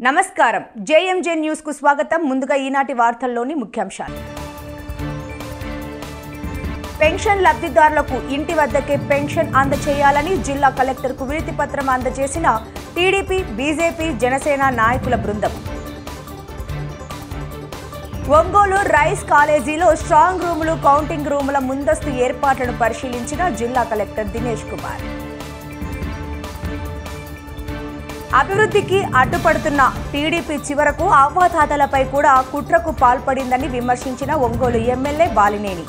నమస్కారం JMJ news కు స్వాగతం ముందుగా ఈనాటి వార్తల్లోని ముఖ్యాంశాలు పెన్షన్ లబ్ధిదారులకు ఇంటి వద్దకే పెన్షన్ అందజేయాలని జిల్లా కలెక్టర్కు వినతి పత్రం అందజేసిన టీడీపీ బీజేపీ జనసేన నాయకుల బృందం ఒంగోలు రైస్ కాలేజీలో స్ట్రాంగ్ రూములు కౌంటింగ్ రూముల ముందస్తు ఏర్పాట్లను పరిశీలించిన జిల్లా కలెక్టర్ దినేష్ కుమార్ అభివృద్ధికి అడ్డుపడుతున్న టీడీపీ చివరకు అవ్వాతాతలపై కూడా కుట్రకు పాల్పడిందని విమర్శించిన ఒంగోలు ఎమ్మెల్యే బాలినేని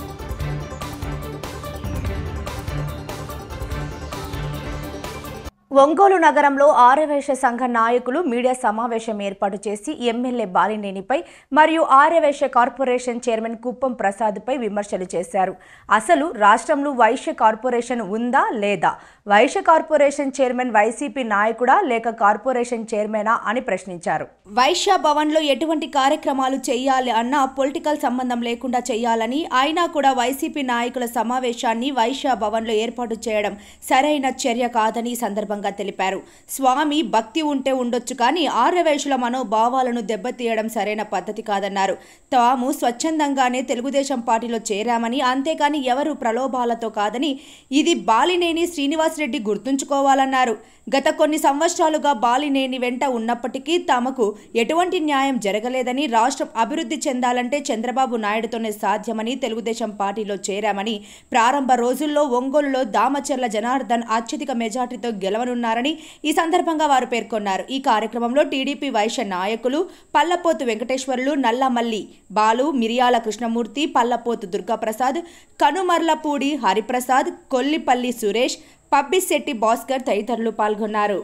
ఒంగోలు నగరంలో ఆర్యవైశ్య సంఘ నాయకులు మీడియా సమావేశం ఏర్పాటు చేసి ఎమ్మెల్యే బాలినేనిపై మరియు ఆర్యవైశ్య కార్పొరేషన్ చైర్మన్ కుప్పం ప్రసాద్పై విమర్శలు చేశారు. అసలు రాష్ట్రంలో వైశ్య కార్పొరేషన్ ఉందా లేదా, వైశ్య కార్పొరేషన్ చైర్మన్ వైసీపీ నాయకుడా లేక కార్పొరేషన్ చైర్మనా అని ప్రశ్నించారు. వైశ్య భవన్లో ఎటువంటి కార్యక్రమాలు చేయాలి అన్నా పొలిటికల్ సంబంధం లేకుండా చేయాలని, అయినా కూడా వైసీపీ నాయకుల సమావేశాన్ని వైశ్య భవన్లో ఏర్పాటు చేయడం సరైన చర్య కాదని సందర్భంగా తెలిపారు. స్వామి భక్తి ఉంటే ఉండొచ్చు కానీ ఆర్యవైశ్యుల మనోభావాలను దెబ్బతీయడం సరైన పద్ధతి కాదన్నారు. తాము స్వచ్ఛందంగానే తెలుగుదేశం పార్టీలో చేరామని, అంతేకాని ఎవరు ప్రలోభాలతో కాదని ఇది బాలినేని శ్రీనివాసరెడ్డి గుర్తుంచుకోవాలన్నారు. గత కొన్ని సంవత్సరాలుగా బాలినేని వెంట ఉన్నప్పటికీ తమకు ఎటువంటి న్యాయం జరగలేదని, రాష్ట్రం అభివృద్ధి చెందాలంటే చంద్రబాబు నాయుడుతోనే సాధ్యమని తెలుగుదేశం పార్టీలో చేరామని, ప్రారంభ రోజుల్లో ఒంగోలులో దామచర్ల జనార్దన్ అత్యధిక మెజార్టీతో గెలవనున్నారని ఈ సందర్భంగా వారు పేర్కొన్నారు. ఈ కార్యక్రమంలో టీడీపీ వైశ్య నాయకులు పల్లపోతు వెంకటేశ్వర్లు, నల్లమల్లి బాలు, మిరియాల కృష్ణమూర్తి, పల్లపోతు దుర్గాప్రసాద్, కనుమర్లపూడి హరిప్రసాద్, కొల్లిపల్లి సురేష్, పబ్బిశెట్టి భాస్కర్ తదితరులు పాల్గొన్నారు.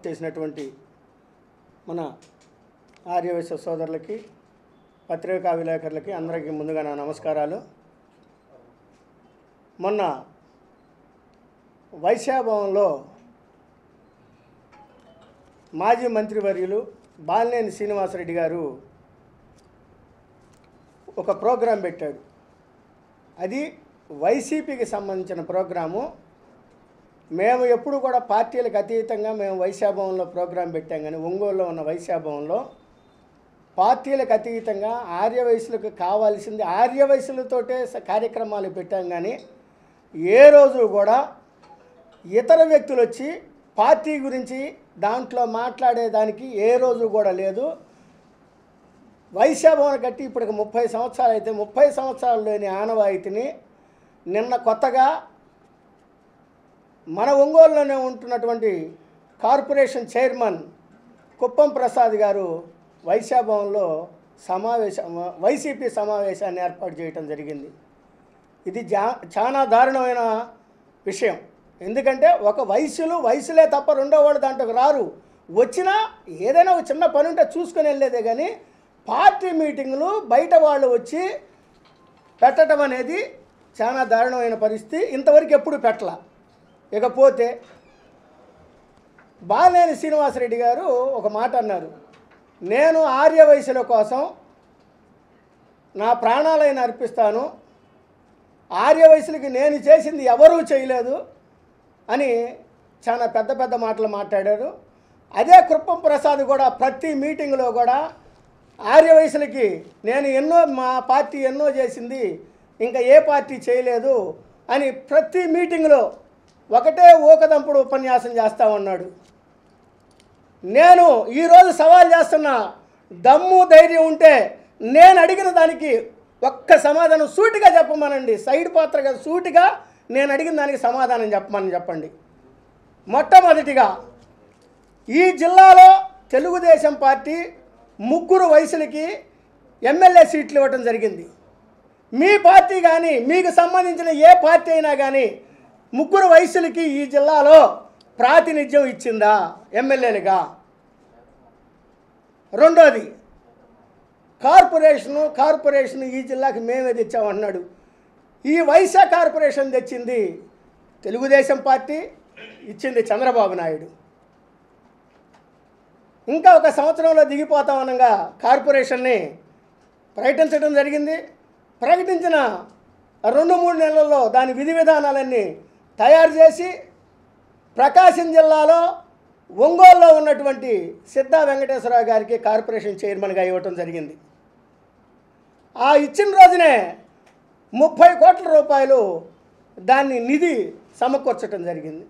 చేసినటువంటి మన ఆర్యవైశ్య సోదరులకి, పత్రికా విలేకరులకి అందరికీ ముందుగా నా నమస్కారాలు. మొన్న వైశ్యాభవన్లో మాజీ మంత్రివర్యులు బాలినేని శ్రీనివాసరెడ్డి గారు ఒక ప్రోగ్రాం పెట్టాడు. అది వైసీపీకి సంబంధించిన ప్రోగ్రాము. మేము ఎప్పుడు కూడా పార్టీలకు అతీతంగా మేము వైశ్యాభవన్లో ప్రోగ్రాం పెట్టాం, కానీ ఒంగోలులో ఉన్న వైశ్యాభవన్లో పార్టీలకు అతీతంగా ఆర్యవైశ్యులకు కావాల్సింది ఆర్యవైశ్యులతోటే కార్యక్రమాలు పెట్టాం, కానీ ఏ రోజు కూడా ఇతర వ్యక్తులు వచ్చి పార్టీ గురించి దాంట్లో మాట్లాడేదానికి ఏ రోజు కూడా లేదు. వైశ్యాభవన్ కట్టి ఇప్పటికి 30 సంవత్సరాలు అయితే 30 సంవత్సరాల్లోని ఆనవాయితీని నిన్న కొత్తగా మన ఒంగోలులోనే ఉంటున్నటువంటి కార్పొరేషన్ చైర్మన్ కుప్పం ప్రసాద్ గారు వైశ్యాభవన్లో వైసీపీ సమావేశాన్ని ఏర్పాటు చేయడం జరిగింది. ఇది చాలా దారుణమైన విషయం. ఎందుకంటే ఒక వయసులే తప్ప రెండో వాళ్ళు దాంట్లోకి రారు. వచ్చినా ఏదైనా ఒక చిన్న పని ఉంటే చూసుకొని వెళ్ళేదే, కానీ పార్టీ మీటింగులు బయట వాళ్ళు వచ్చి పెట్టడం అనేది చాలా దారుణమైన పరిస్థితి. ఇంతవరకు ఎప్పుడు పెట్టలా. ఇకపోతే బాలినేని శ్రీనివాసరెడ్డి గారు ఒక మాట అన్నారు, నేను ఆర్యవైశ్యుల కోసం నా ప్రాణాలైన అర్పిస్తాను, ఆర్యవైశ్యులకి నేను చేసింది ఎవరూ చేయలేదు అని చాలా పెద్ద పెద్ద మాటలు మాట్లాడారు. అదే కుప్పం ప్రసాద్ కూడా ప్రతి మీటింగ్లో కూడా ఆర్యవైశ్యులకి నేను మా పార్టీ ఎన్నో చేసింది, ఇంకా ఏ పార్టీ చేయలేదు అని ప్రతి మీటింగ్లో ఒకటే ఊకదంపుడు ఉపన్యాసం చేస్తూ ఉన్నాడు. నేను ఈరోజు సవాల్ చేస్తున్నా, దమ్ము ధైర్యం ఉంటే నేను అడిగిన దానికి ఒక్క సమాధానం సూటిగా చెప్పమనండి. సైడ్ పాత్రగా సూటిగా నేను అడిగిన దానికి సమాధానం చెప్పండి. మొట్టమొదటిగా ఈ జిల్లాలో తెలుగుదేశం పార్టీ 3 వైశ్యులకి ఎమ్మెల్యే సీట్లు ఇవ్వటం జరిగింది. మీ పార్టీ కానీ మీకు సంబంధించిన ఏ పార్టీ అయినా కానీ 3 వైశ్యులకి ఈ జిల్లాలో ప్రాతినిధ్యం ఇచ్చిందా ఎమ్మెల్యేలుగా? రెండోది, కార్పొరేషన్ ఈ జిల్లాకి మేమే తెచ్చామన్నాడు. ఈ వైశ్య కార్పొరేషన్ తెచ్చింది తెలుగుదేశం పార్టీ, ఇచ్చింది చంద్రబాబు నాయుడు. ఇంకా ఒక సంవత్సరంలో దిగిపోతామనగా కార్పొరేషన్ని ప్రకటించడం జరిగింది. ప్రకటించిన 2-3 నెలల్లో దాని విధి విధానాలన్నీ తయారు చేసి ప్రకాశం జిల్లాలో ఒంగోలులో ఉన్నటువంటి సిద్ధా వెంకటేశ్వరరావు గారికి కార్పొరేషన్ చైర్మన్గా ఇవ్వటం జరిగింది. ఆ ఇచ్చిన రోజునే 30 కోట్ల రూపాయలు దాన్ని నిధి సమకూర్చడం జరిగింది.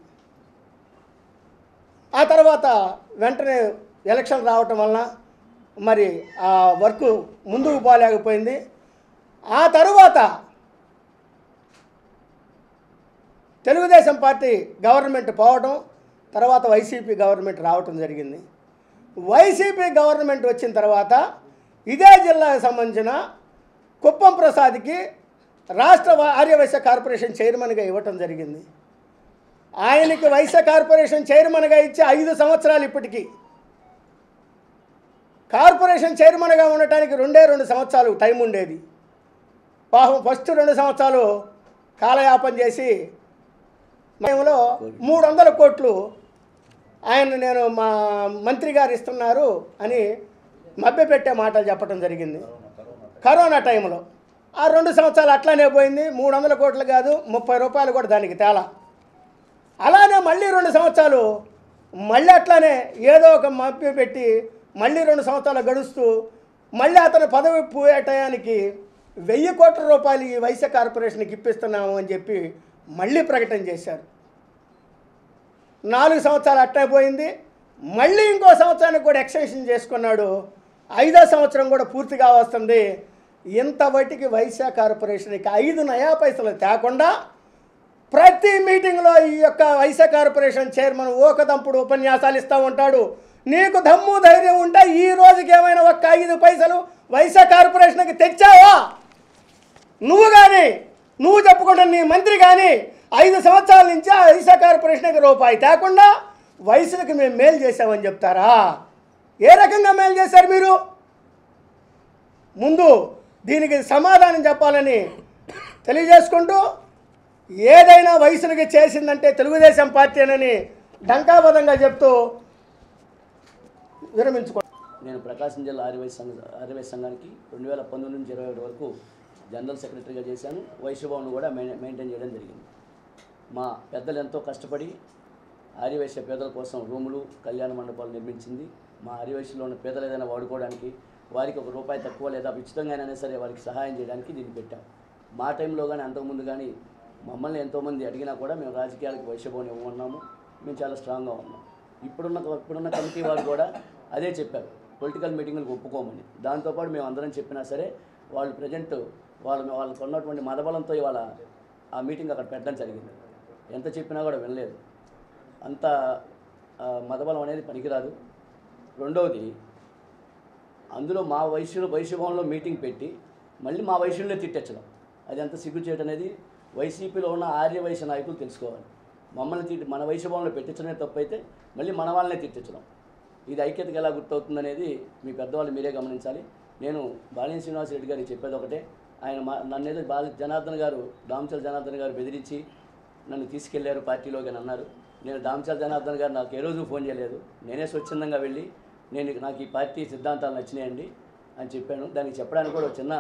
ఆ తర్వాత వెంటనే ఎలక్షన్ రావటం వలన మరి ఆ వర్క్ ముందుకు పోలేకపోయింది. ఆ తరువాత తెలుగుదేశం పార్టీ గవర్నమెంట్ పోవడం, తర్వాత వైసీపీ గవర్నమెంట్ రావటం జరిగింది. వైసీపీ గవర్నమెంట్ వచ్చిన తర్వాత ఇదే జిల్లాకు సంబంధించిన కుప్పం ప్రసాద్కి రాష్ట్ర ఆర్యవైశ్య కార్పొరేషన్ చైర్మన్గా ఇవ్వటం జరిగింది. ఆయనకి వైశ్య కార్పొరేషన్ చైర్మన్గా ఇచ్చి 5 సంవత్సరాలు ఇప్పటికీ. కార్పొరేషన్ చైర్మన్గా ఉండటానికి 2 సంవత్సరాలు టైం ఉండేది. పాపం ఫస్ట్ 2 సంవత్సరాలు కాలయాపన చేసి మేములో 300 కోట్లు నేను మా మంత్రి గారు ఇస్తున్నారు అని మభ్యపెట్టే మాటలు చెప్పడం జరిగింది కరోనా టైంలో. ఆ 2 సంవత్సరాలు అట్లానే పోయింది. 300 కోట్లు కాదు, 30 రూపాయలు కూడా దానికి తేలా. అలానే మళ్ళీ 2 సంవత్సరాలు మళ్ళీ అట్లానే ఏదో ఒక మభ్య పెట్టి మళ్ళీ 2 సంవత్సరాలు గడుస్తూ మళ్ళీ అతను పదవి పోయే టయానికి 1000 కోట్ల రూపాయలు ఈ వైశ్య కార్పొరేషన్కి ఇప్పిస్తున్నాము అని చెప్పి మళ్ళీ ప్రకటన చేశారు. 4 సంవత్సరాలు అట్టే పోయింది. మళ్ళీ ఇంకో సంవత్సరానికి కూడా ఎక్స్టెన్షన్ చేసుకున్నాడు. 5వ సంవత్సరం కూడా పూర్తిగా వస్తుంది. ఇంతవరకు వైశ్య కార్పొరేషన్కి 5 నయా పైసలు తేకుండా ప్రతి మీటింగ్లో ఈ యొక్క వైశ్య కార్పొరేషన్ చైర్మన్ ఓకదంపుడు ఉపన్యాసాలు ఇస్తూ ఉంటాడు. నీకు దమ్ము ధైర్యం ఉంటే ఈ రోజుకి ఏమైనా ఒక్క 5 పైసలు వైశ్య కార్పొరేషన్కి తెచ్చావా? నువ్వు కానీ, నువ్వు చెప్పుకుంటున్న నీ మంత్రి కానీ 5 సంవత్సరాల నుంచి ఆ వైశ్య కార్పొరేషన్కి రూపాయి తేకుండా వైశ్యులకు మేము మేలు చేసామని చెప్తారా? ఏ రకంగా మేలు చేశారు మీరు? ముందు దీనికి సమాధానం చెప్పాలని తెలియజేసుకుంటూ, ఏదైనా వైశ్యులకి చేసిందంటే తెలుగుదేశం పార్టీనని డంకాబద్ధంగా చెప్తూ విరమించుకో. నేను ప్రకాశం జిల్లా ఆర్యవైశ్య సంఘానికి 2019 నుంచి 21 వరకు జనరల్ సెక్రటరీగా చేశాను. వైశ్యభవన్ కూడా మెయింటైన్ చేయడం జరిగింది. మా పెద్దలు ఎంతో కష్టపడి ఆర్యవైశ్య పేదల కోసం రూములు, కళ్యాణ మండపాలు నిర్మించింది. మా ఆర్యవైశ్యలో ఉన్న పేదలు ఏదైనా వాడుకోవడానికి, వారికి ₹1 తక్కువ లేదా ఉచితంగానైనా సరే వారికి సహాయం చేయడానికి దీన్ని పెట్టాం. మా టైంలో కానీ అంతకుముందు కానీ మమ్మల్ని ఎంతోమంది అడిగినా కూడా మేము రాజకీయాలకు వైశ్యభవన్ ఇవ్వమన్నాము. మేము చాలా స్ట్రాంగ్గా ఉన్నాం. ఇప్పుడున్న కమిటీ వారు కూడా అదే చెప్పారు, పొలిటికల్ మీటింగులకు ఒప్పుకోమని. దాంతోపాటు మేము అందరం చెప్పినా సరే వాళ్ళు ప్రజెంట్ వాళ్ళకు ఉన్నటువంటి మదబలంతో ఇవాళ ఆ మీటింగ్ అక్కడ పెట్టడం జరిగింది. ఎంత చెప్పినా కూడా వినలేదు. అంత మదబలం అనేది పనికిరాదు. రెండవది, అందులో మా వైశ్యభవన్లో మీటింగ్ పెట్టి మళ్ళీ మా వైశ్యులనే తిట్టచ్చడం, అది ఎంత సిగ్గుచేటు అనేది వైసీపీలో ఉన్న ఆర్యవైశ్య నాయకులు తెలుసుకోవాలి. మమ్మల్ని మన వైశ్యభవన్లో పెట్టించడమే తప్పు అయితే మళ్ళీ మన వాళ్ళనే తిట్టించడం, ఇది ఐక్యతకి ఎలా గుర్తవుతుందనేది మీ పెద్దవాళ్ళు మీరే గమనించాలి. నేను బాలినేని శ్రీనివాసరెడ్డి గారికి చెప్పేది ఒకటే, ఆయన నన్నేదో జనార్దన్ గారు, దామచల జనార్దన్ గారు బెదిరించి నన్ను తీసుకెళ్లారు పార్టీలోకి అని అన్నారు. నేను దామచల జనార్దన్ గారు నాకు ఏ రోజు ఫోన్ చేయలేదు. నేనే స్వచ్ఛందంగా వెళ్ళి నాకు ఈ పార్టీ సిద్ధాంతాలు నచ్చినాయండి అని చెప్పాను. దానికి చెప్పడానికి కూడా చిన్న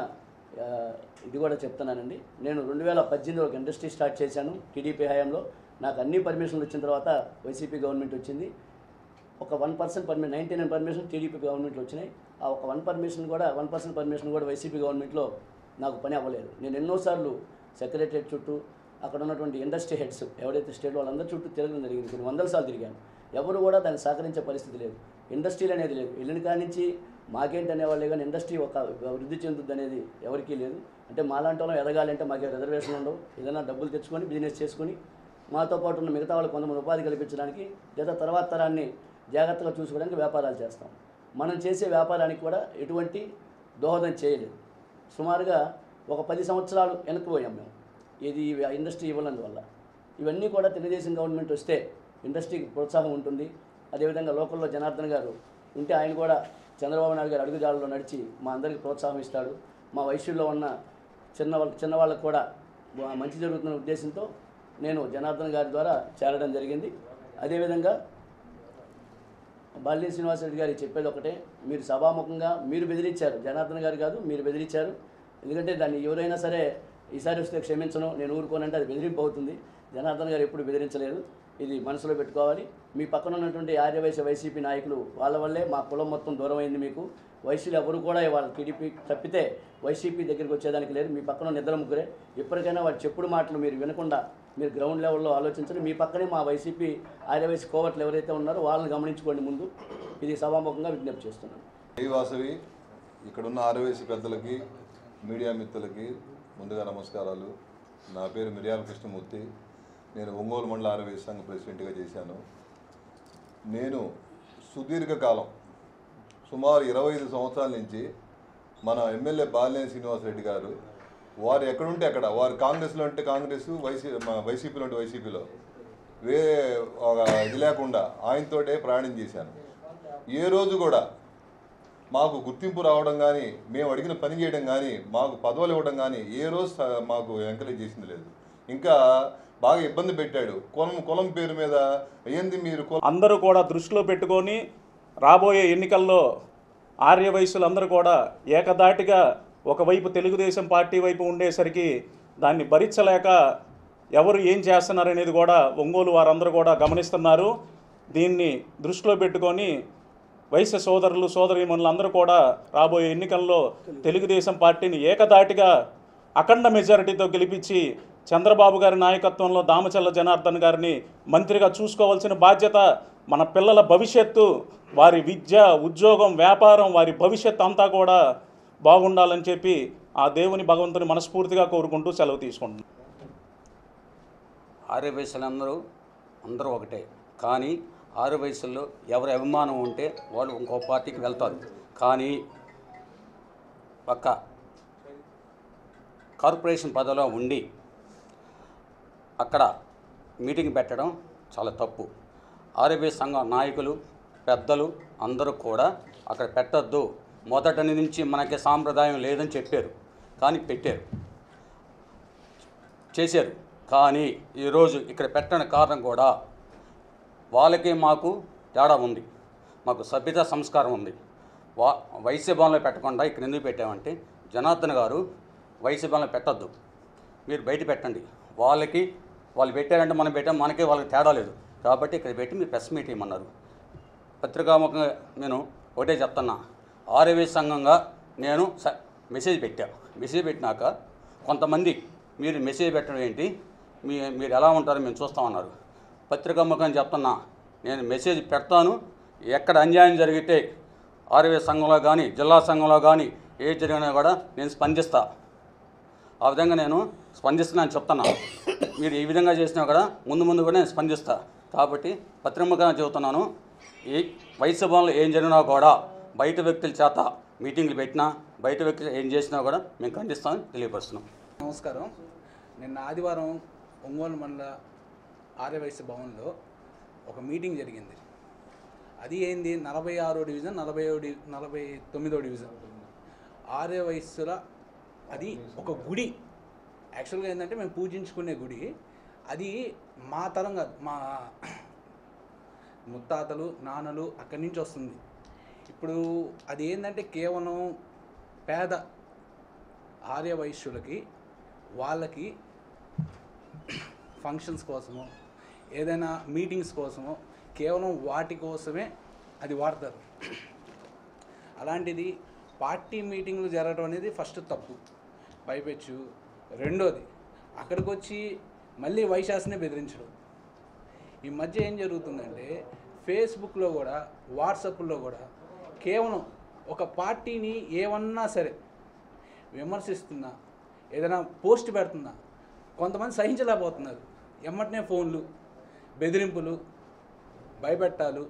ఇది కూడా చెప్తున్నానండి. నేను 2018 ఒక ఇండస్ట్రీ స్టార్ట్ చేశాను టీడీపీ హయాంలో. నాకు అన్ని పర్మిషన్లు వచ్చిన తర్వాత వైసీపీ గవర్నమెంట్ వచ్చింది. ఒక 1% పర్మిషన్, 99 పర్మిషన్ టీడీపీ గవర్నమెంట్లో వచ్చినాయి. ఆ ఒక 1% పర్మిషన్ కూడా వైసీపీ గవర్నమెంట్లో నాకు పని అవ్వలేదు. నేను ఎన్నోసార్లు సెక్రటరియట్ చుట్టూ, అక్కడ ఉన్నటువంటి ఇండస్ట్రీ హెడ్స్ ఎవరైతే స్టేట్ వాళ్ళందరూ చుట్టూ తిరగడం జరిగింది. కొన్ని 100 సార్లు తిరిగాను. ఎవరు కూడా దాన్ని సహకరించే పరిస్థితి లేదు. ఇండస్ట్రీలు అనేది లేదు. వెళ్ళిన కాడి నుంచి మాకేంటి అనేవాళ్ళే కానీ ఇండస్ట్రీ ఒక వృద్ధి చెందుద్ది అనేది ఎవరికీ లేదు. అంటే మాలాంటి వాళ్ళం ఎదగాలంటే మాకే రిజర్వేషన్ ఉండవు. ఏదైనా డబ్బులు తెచ్చుకొని బిజినెస్ చేసుకొని మాతో పాటు ఉన్న మిగతా వాళ్ళు కొంతమంది ఉపాధి కల్పించడానికి లేదా తర్వాత తరాన్ని జాగ్రత్తగా చూసుకోవడానికి వ్యాపారాలు చేస్తాం. మనం చేసే వ్యాపారానికి కూడా ఎటువంటి దోహదం చేయలేదు. సుమారుగా ఒక 10 సంవత్సరాలు వెనక్కిపోయాం మేము, ఇది ఇండస్ట్రీ ఇవ్వనందువల్ల. ఇవన్నీ కూడా తెలుగుదేశం గవర్నమెంట్ వస్తే ఇండస్ట్రీకి ప్రోత్సాహం ఉంటుంది. అదేవిధంగా లోకల్లో జనార్దన్ గారు ఉంటే ఆయన కూడా చంద్రబాబు నాయుడు గారు అడుగుజాడలో నడిచి మా అందరికీ ప్రోత్సాహం ఇస్తాడు. మా వైశ్యుల్లో ఉన్న చిన్నవాళ్ళకు కూడా మంచి జరుగుతున్న ఉద్దేశంతో నేను జనార్దన్ గారి ద్వారా చేరడం జరిగింది. అదేవిధంగా బాలినేని శ్రీనివాసరెడ్డి గారికి చెప్పేది ఒకటే, మీరు సభాముఖంగా మీరు బెదిరించారు, జనార్దన్ గారు కాదు, మీరు బెదిరించారు. ఎందుకంటే దాన్ని ఎవరైనా సరే ఈసారి వస్తే క్షమించను, నేను ఊరుకోనంటే అది బెదిరింపు అవుతుంది. జనార్దన్ గారు ఎప్పుడు బెదిరించలేదు, ఇది మనసులో పెట్టుకోవాలి. మీ పక్కన ఉన్నటువంటి ఆర్యవైశ్య వైసీపీ నాయకులు వాళ్ళ వల్లే మా కులం మొత్తం దూరం అయింది. మీకు వైశ్యులు ఎవరు కూడా వాళ్ళ టీడీపీ తప్పితే వైసీపీ దగ్గరికి వచ్చేదానికి లేదు. మీ పక్కన నిద్ర ముగ్గురే. ఎప్పటికైనా వాడు చెప్పుడు మాటలు మీరు వినకుండా మీరు గ్రౌండ్ లెవెల్లో ఆలోచించండి. మీ పక్కనే మా వైసీపీ ఆర్యవైశ్య కోవట్లు ఎవరైతే ఉన్నారో వాళ్ళని గమనించుకోండి ముందు. ఇది సభాముఖంగా విజ్ఞప్తి చేస్తున్నాను. జై వాసవి. ఇక్కడున్న ఆర్యవైశ్య పెద్దలకి, మీడియా మిత్రులకి ముందుగా నమస్కారాలు. నా పేరు మిర్యాల కృష్ణమూర్తి. నేను ఒంగోలు మండల ఆర్యవైశ్య సంఘ ప్రెసిడెంట్గా చేశాను. నేను సుదీర్ఘకాలం సుమారు 25 సంవత్సరాల నుంచి మన ఎమ్మెల్యే బాలినేని శ్రీనివాసరెడ్డి గారు వారు ఎక్కడుంటే అక్కడ, వారు కాంగ్రెస్లో అంటే కాంగ్రెస్, వైసీపీలో అంటే వైసీపీలో, వేరే ఇది లేకుండా ఆయనతోటే ప్రయాణం చేశాను. ఏ రోజు కూడా మాకు గుర్తింపు రావడం కానీ, మేము అడిగిన పని చేయడం కానీ, మాకు పదవులు ఇవ్వడం కానీ ఏ రోజు మాకు ఎంకరేజ్ చేసింది లేదు. ఇంకా బాగా ఇబ్బంది పెట్టాడు. కులం పేరు మీద ఏంది మీరు అందరూ కూడా దృష్టిలో పెట్టుకొని రాబోయే ఎన్నికల్లో ఆర్యవైశ్యులందరూ కూడా ఏకదాటిగా ఒకవైపు తెలుగుదేశం పార్టీ వైపు ఉండేసరికి దాన్ని భరించలేక ఎవరు ఏం చేస్తున్నారనేది కూడా ఒంగోలు వారందరూ కూడా గమనిస్తున్నారు. దీన్ని దృష్టిలో పెట్టుకొని వైశ్య సోదరులు సోదరీమణులందరూ కూడా రాబోయే ఎన్నికల్లో తెలుగుదేశం పార్టీని ఏకదాటిగా అఖండ మెజారిటీతో గెలిపించి చంద్రబాబు గారి నాయకత్వంలో దామచల్ల జనార్దన్ గారిని మంత్రిగా చూసుకోవాల్సిన బాధ్యత, మన పిల్లల భవిష్యత్తు, వారి విద్య, ఉద్యోగం, వ్యాపారం, వారి భవిష్యత్తు అంతా కూడా బాగుండాలని చెప్పి ఆ దేవుని భగవంతుని మనస్ఫూర్తిగా కోరుకుంటూ సెలవు తీసుకుంటున్నాను. ఆర్యవైశ్యులందరూ అందరూ ఒకటే, కానీ ఆర్యవైశ్యుల్లో ఎవరి అభిమానం ఉంటే వాళ్ళు ఇంకో పార్టీకి వెళ్తారు. కానీ పక్క కార్పొరేషన్ పదవిలో ఉండి అక్కడ మీటింగ్ పెట్టడం చాలా తప్పు. ఆర్యవైశ్య సంఘ నాయకులు, పెద్దలు అందరూ కూడా అక్కడ పెట్టద్దు, మొదటి నుంచి మనకి సాంప్రదాయం లేదని చెప్పారు, కానీ పెట్టారు, చేశారు. కానీ ఈరోజు ఇక్కడ పెట్టడానికి కారణం కూడా వాళ్ళకి మాకు తేడా ఉంది. మాకు సభ్యత సంస్కారం ఉంది. వైశ్య భవన్లో పెట్టకుండా ఇక్కడ ఎందుకు పెట్టామంటే, జనార్దన్ గారు వైశ్య భవన్లో పెట్టద్దు, మీరు బయట పెట్టండి, వాళ్ళు పెట్టారంటే మనం పెట్టాం, మనకి వాళ్ళకి తేడా లేదు కాబట్టి ఇక్కడ పెట్టి మీరు ప్రెస్ మీట్ ఇవ్వమన్నారు. పత్రికాముఖంగా నేను ఒకటే చెప్తున్నా, ఆర్యవైశ్య సంఘంగా నేను మెసేజ్ పెట్టినాక కొంతమంది మీరు మెసేజ్ పెట్టడం ఏంటి, మీరు ఎలా ఉంటారో మేము చూస్తామన్నారు. పత్రికాముఖంగా చెప్తున్నా, నేను మెసేజ్ పెడతాను, ఎక్కడ అన్యాయం జరిగితే ఆర్యవైశ్య సంఘంలో కానీ జిల్లా సంఘంలో కానీ ఏది జరిగినా కూడా నేను స్పందిస్తా. ఆ విధంగా నేను స్పందిస్తున్నాను చెప్తున్నా. మీరు ఈ విధంగా చేసినా కూడా ముందు కూడా నేను స్పందిస్తా. కాబట్టి పత్రికాముఖంగా చెబుతున్నాను, ఈ వైశ్య భవన్లో ఏం జరిగినా కూడా బయట వ్యక్తుల చేత మీటింగ్లు పెట్టినా, బయట వ్యక్తులు ఏం చేసినా కూడా మేము ఖండిస్తామని తెలియపరుస్తున్నాం. నమస్కారం. నిన్న ఆదివారం ఒంగోలు మండల ఆర్యవైశ్య భవన్లో ఒక మీటింగ్ జరిగింది. అది ఏంది, 46వ డివిజన్, 49వ డివిజన్ ఆర్యవైశ్యుల, అది ఒక గుడి. యాక్చువల్గా ఏంటంటే మేము పూజించుకునే గుడి. అది మా తరం కాదు, మా ముత్తాతలు నాన్నలు అక్కడి నుంచి వస్తుంది. ఇప్పుడు అది ఏంటంటే కేవలం పేద ఆర్యవైశ్యులకి వాళ్ళకి ఫంక్షన్స్ కోసమో ఏదైనా మీటింగ్స్ కోసమో కేవలం వాటి కోసమే అది వాడతారు. అలాంటిది పార్టీ మీటింగ్లు జరగడం అనేది ఫస్ట్ తప్పు, పైపెచ్చు. రెండోది అక్కడికి వచ్చి మళ్ళీ వైశాస్నే బెదిరించడం. ఈ మధ్య ఏం జరుగుతుందంటే ఫేస్బుక్లో కూడా వాట్సాప్లో కూడా కేవలం ఒక పార్టీని ఏమన్నా సరే విమర్శిస్తున్నా, ఏదైనా పోస్ట్ పెడుతున్నా కొంతమంది సహించలేకపోతున్నారు. ఎమ్మటనే ఫోన్లు, బెదిరింపులు, భయపెట్టాలు.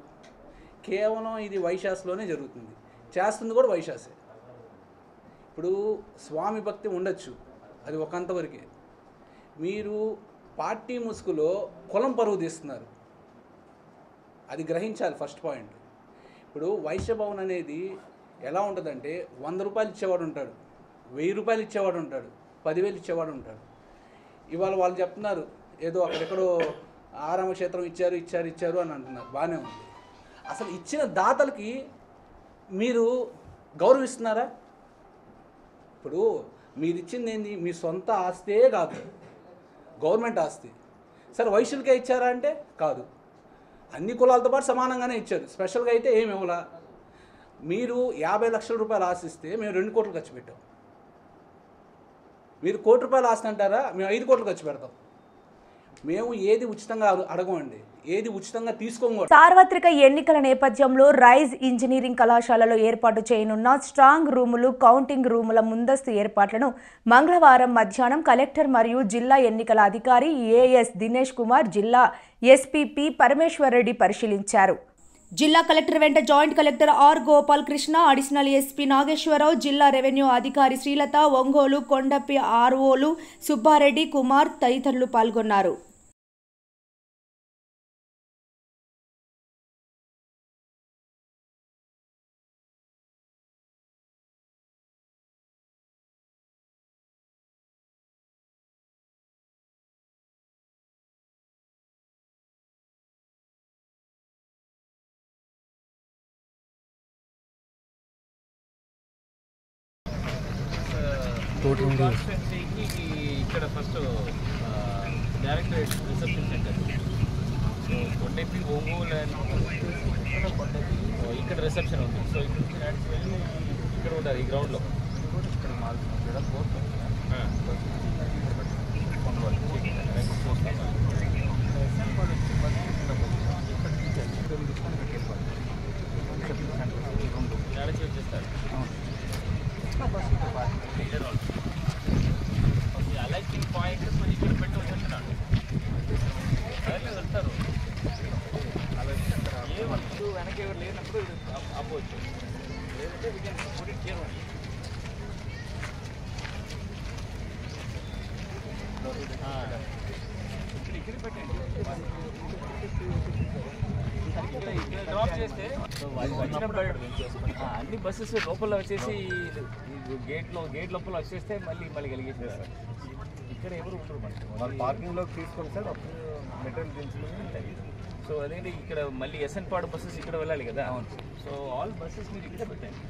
కేవలం ఇది వైశాస్లోనే జరుగుతుంది, చేస్తుంది కూడా వైశాసే. ఇప్పుడు స్వామి భక్తి ఉండొచ్చు, అది ఒకంతవరకే. మీరు పార్టీ ముసుగులో కులం పరువు తీస్తున్నారు, అది గ్రహించాలి ఫస్ట్ పాయింట్. ఇప్పుడు వైశ్య భవన్ అనేది ఎలా ఉంటుందంటే 100 రూపాయలు ఇచ్చేవాడు ఉంటాడు, 1000 రూపాయలు ఇచ్చేవాడు ఉంటాడు, 10,000 ఇచ్చేవాడు ఉంటాడు. ఇవాళ వాళ్ళు చెప్తున్నారు ఏదో అక్కడెక్కడో ఆరామ క్షేత్రం ఇచ్చారు అని అంటున్నారు. బాగానే ఉంది. అసలు ఇచ్చిన దాతలకి మీరు గౌరవిస్తున్నారా? ఇప్పుడు మీరు ఇచ్చింది ఏంది? మీ సొంత ఆస్తే కాదు, గవర్నమెంట్ ఆస్తి. సరే వైశ్యులకే ఇచ్చారా అంటే కాదు, అన్ని కులాలతో పాటు సమానంగానే ఇచ్చారు. స్పెషల్గా అయితే ఏమి ఇవ్వలా. మీరు 50 లక్షల రూపాయలు ఆశిస్తే మేము 2 కోట్లు ఖర్చు పెట్టాం. మీరు 1 కోటి రూపాయలు ఆస్తి అంటారా? మేము 5 కోట్లు ఖర్చు పెడతాం. మేము ఏది ఉచితంగా అడగమండి, ఏది ఉచితంగా తీసుకోము. సార్వత్రిక ఎన్నికల నేపథ్యంలో రైజ్ ఇంజనీరింగ్ కళాశాలలో ఏర్పాటు చేయనున్న స్ట్రాంగ్ రూములు, కౌంటింగ్ రూముల ముందస్తు ఏర్పాట్లను మంగళవారం మధ్యాహ్నం కలెక్టర్ మరియు జిల్లా ఎన్నికల అధికారి ఏఎస్ దినేష్ కుమార్, జిల్లా ఎస్పీ పరమేశ్వర్ రెడ్డి పరిశీలించారు. జిల్లా కలెక్టర్ వెంట joint collector R Gopal Krishna, additional SP Nageswara Rao, జిల్లా రెవెన్యూ అధికారి శ్రీలత, ఒంగోలు కొండపి ఆర్ఓలు సుబ్బారెడ్డి, కుమార్ తదితరులు పాల్గొన్నారు. ఇక్కడ first directorate reception centre, so Kondapi Ongole ఇక్కడ రిసెప్షన్ ఉంది. సో ఇక్కడ ఉంటుంది ఈ గ్రౌండ్లో. ఇక్కడ చేస్తారు. అలైకింగ్ పాయింట్ ఇక్కడ పెట్టి వచ్చేస్తున్నాడు, వెళ్తారు. ఏమప్పుడు వెనక ఎవరు లేనప్పుడు ఆపవచ్చు, లేదంటే we can put it here only. ఇక్కడ పెట్టండి, ఇక్కడ డ్రాప్ చేస్తే అన్ని బస్సెస్ లోపల వచ్చేసి గేట్ లోపల వచ్చేస్తే మళ్ళీ కలిగేసేస్తారు. ఇక్కడ ఎవరు ఉంటారు మనకి పార్కింగ్లోకి తీసుకోండి సార్, అప్పుడు మెటీరియల్ దించుకుని. సో అదేంటి ఇక్కడ మళ్ళీ ఎస్ఎన్పాడు బస్సెస్ ఇక్కడ వెళ్ళాలి కదా. సో ఆల్ బస్సెస్ మీరు ఇక్కడ పెట్టండి.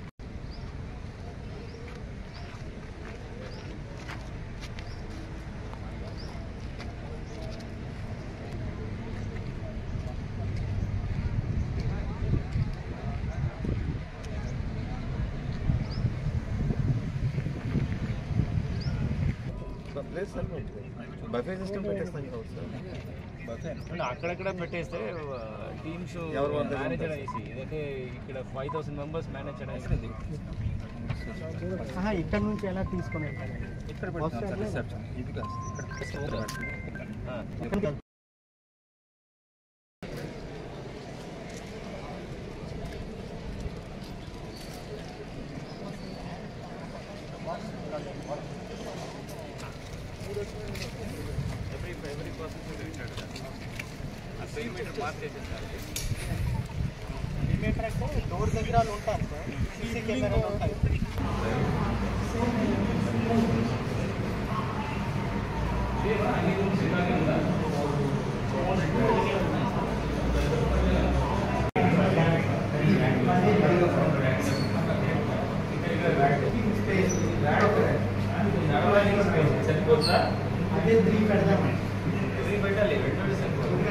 బఫే సిస్టమ్ పెట్టేస్తాం అక్కడక్కడ పెట్టేస్తే టీమ్స్ మేనేజ్ అనేసి, ఇదైతే ఇక్కడ 5000 మెంబర్స్ మేనేజ్ అనేసి ఇక్కడ నుంచి ఎలా తీసుకుని ఇక్కడ every person should reach out to that. ఆ perimeter మార్క్ చేసేస్తారు. perimeter అంటే డోర్ దగ్గర ఉంటారు సార్, సీసీ కెమెరాలు ఉంటాయి. సరిపోతుందా? అదే 3 పెడదామండి. 3 పెట్టాలి, 2 సరిపోతుంది.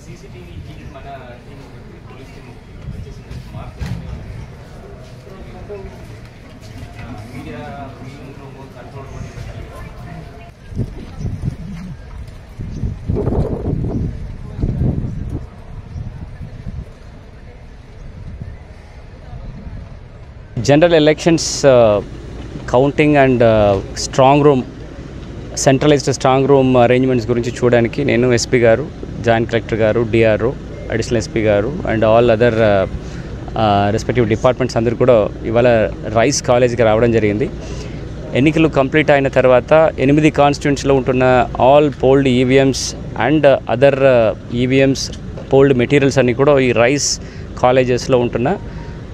సీసీటీవీ మన టీం పోలీస్ టీం వచ్చేసి మార్క్ మీడియా కంట్రోల్ కూడా పెట్టాలి కదా. General elections counting and strong room, centralized strong room arrangements గురించి చూడడానికి నేను ఎస్పీ గారు, జాయింట్ కలెక్టర్ గారు, డిఆర్ఓ, అడిషనల్ ఎస్పీ గారు and all other respective departments అందరూ కూడా ఇవాళ రైస్ కాలేజీకి రావడం జరిగింది. ఎన్నికలు కంప్లీట్ అయిన తర్వాత 8 కాన్స్టిట్యూన్సీలో ఉంటున్న all polled EVMs and other EVMs polled materials అన్నీ కూడా ఈ రైస్ కాలేజెస్లో ఉంటున్న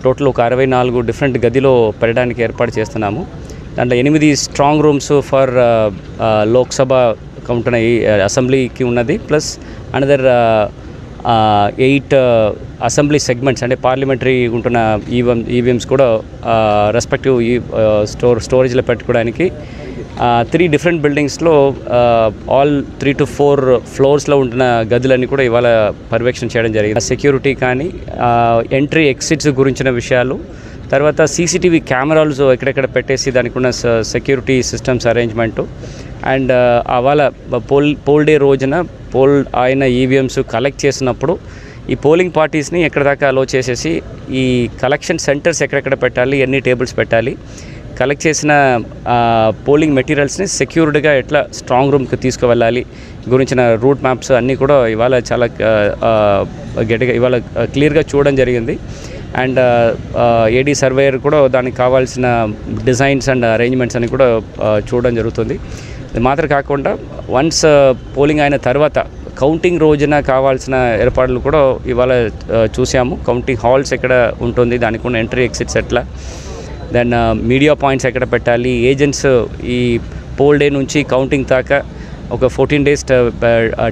టోటల్ ఒక 64 డిఫరెంట్ గదిలో పెట్టడానికి ఏర్పాటు చేస్తున్నాము. దాంట్లో 8 స్ట్రాంగ్ రూమ్స్ ఫర్ లోక్సభ ఉంటున్న అసెంబ్లీకి ఉన్నది, ప్లస్ అనదర్ 8 అసెంబ్లీ సెగ్మెంట్స్ అంటే పార్లమెంటరీ ఉంటున్న ఈవీఎంస్ కూడా రెస్పెక్టివ్ స్టోరేజ్లో పెట్టుకోవడానికి 3 డిఫరెంట్ బిల్డింగ్స్లో ఆల్ 3 to 4 ఫ్లోర్స్లో ఉంటున్న గదులన్నీ కూడా ఇవాళ పర్యవేక్షణ చేయడం జరిగింది. సెక్యూరిటీ కానీ ఎంట్రీ ఎగ్జిట్స్ గురించిన విషయాలు, తర్వాత సీసీటీవీ కెమెరాలు ఎక్కడెక్కడ పెట్టేసి దానికి ఉన్న సెక్యూరిటీ సిస్టమ్స్ అరేంజ్మెంటు, అండ్ అవాళ పోల్ డే రోజున పోల్ అయిన ఈవీఎంస్ కలెక్ట్ చేసినప్పుడు ఈ పోలింగ్ పార్టీస్ని ఎక్కడ దాకా అలో చేసేసి ఈ కలెక్షన్ సెంటర్స్ ఎక్కడెక్కడ పెట్టాలి, ఎన్ని టేబుల్స్ పెట్టాలి, కలెక్ట్ చేసిన పోలింగ్ మెటీరియల్స్ని సెక్యూర్డ్గా ఎట్లా స్ట్రాంగ్ రూమ్కి తీసుకువెళ్ళాలి గురించిన రూట్ మ్యాప్స్ అన్నీ కూడా ఇవాళ చాలా గట్టిగా ఇవాళ క్లియర్గా చూడడం జరిగింది. అండ్ ఏడీ సర్వేయర్ కూడా దానికి కావాల్సిన డిజైన్స్ అండ్ అరేంజ్మెంట్స్ అని కూడా చూడడం జరుగుతుంది. ఇది మాత్రం కాకుండా వన్స్ పోలింగ్ అయిన తర్వాత కౌంటింగ్ రోజున కావాల్సిన ఏర్పాట్లు కూడా ఇవాళ చూసాము. కౌంటింగ్ హాల్స్ ఎక్కడ ఉంటుంది, దానికి ఉన్న ఎంట్రీ ఎగ్జిట్స్ ఎట్లా, దెన్ మీడియా పాయింట్స్ ఎక్కడ పెట్టాలి, ఏజెంట్స్ ఈ పోల్ డే నుంచి కౌంటింగ్ దాకా ఒక 14 days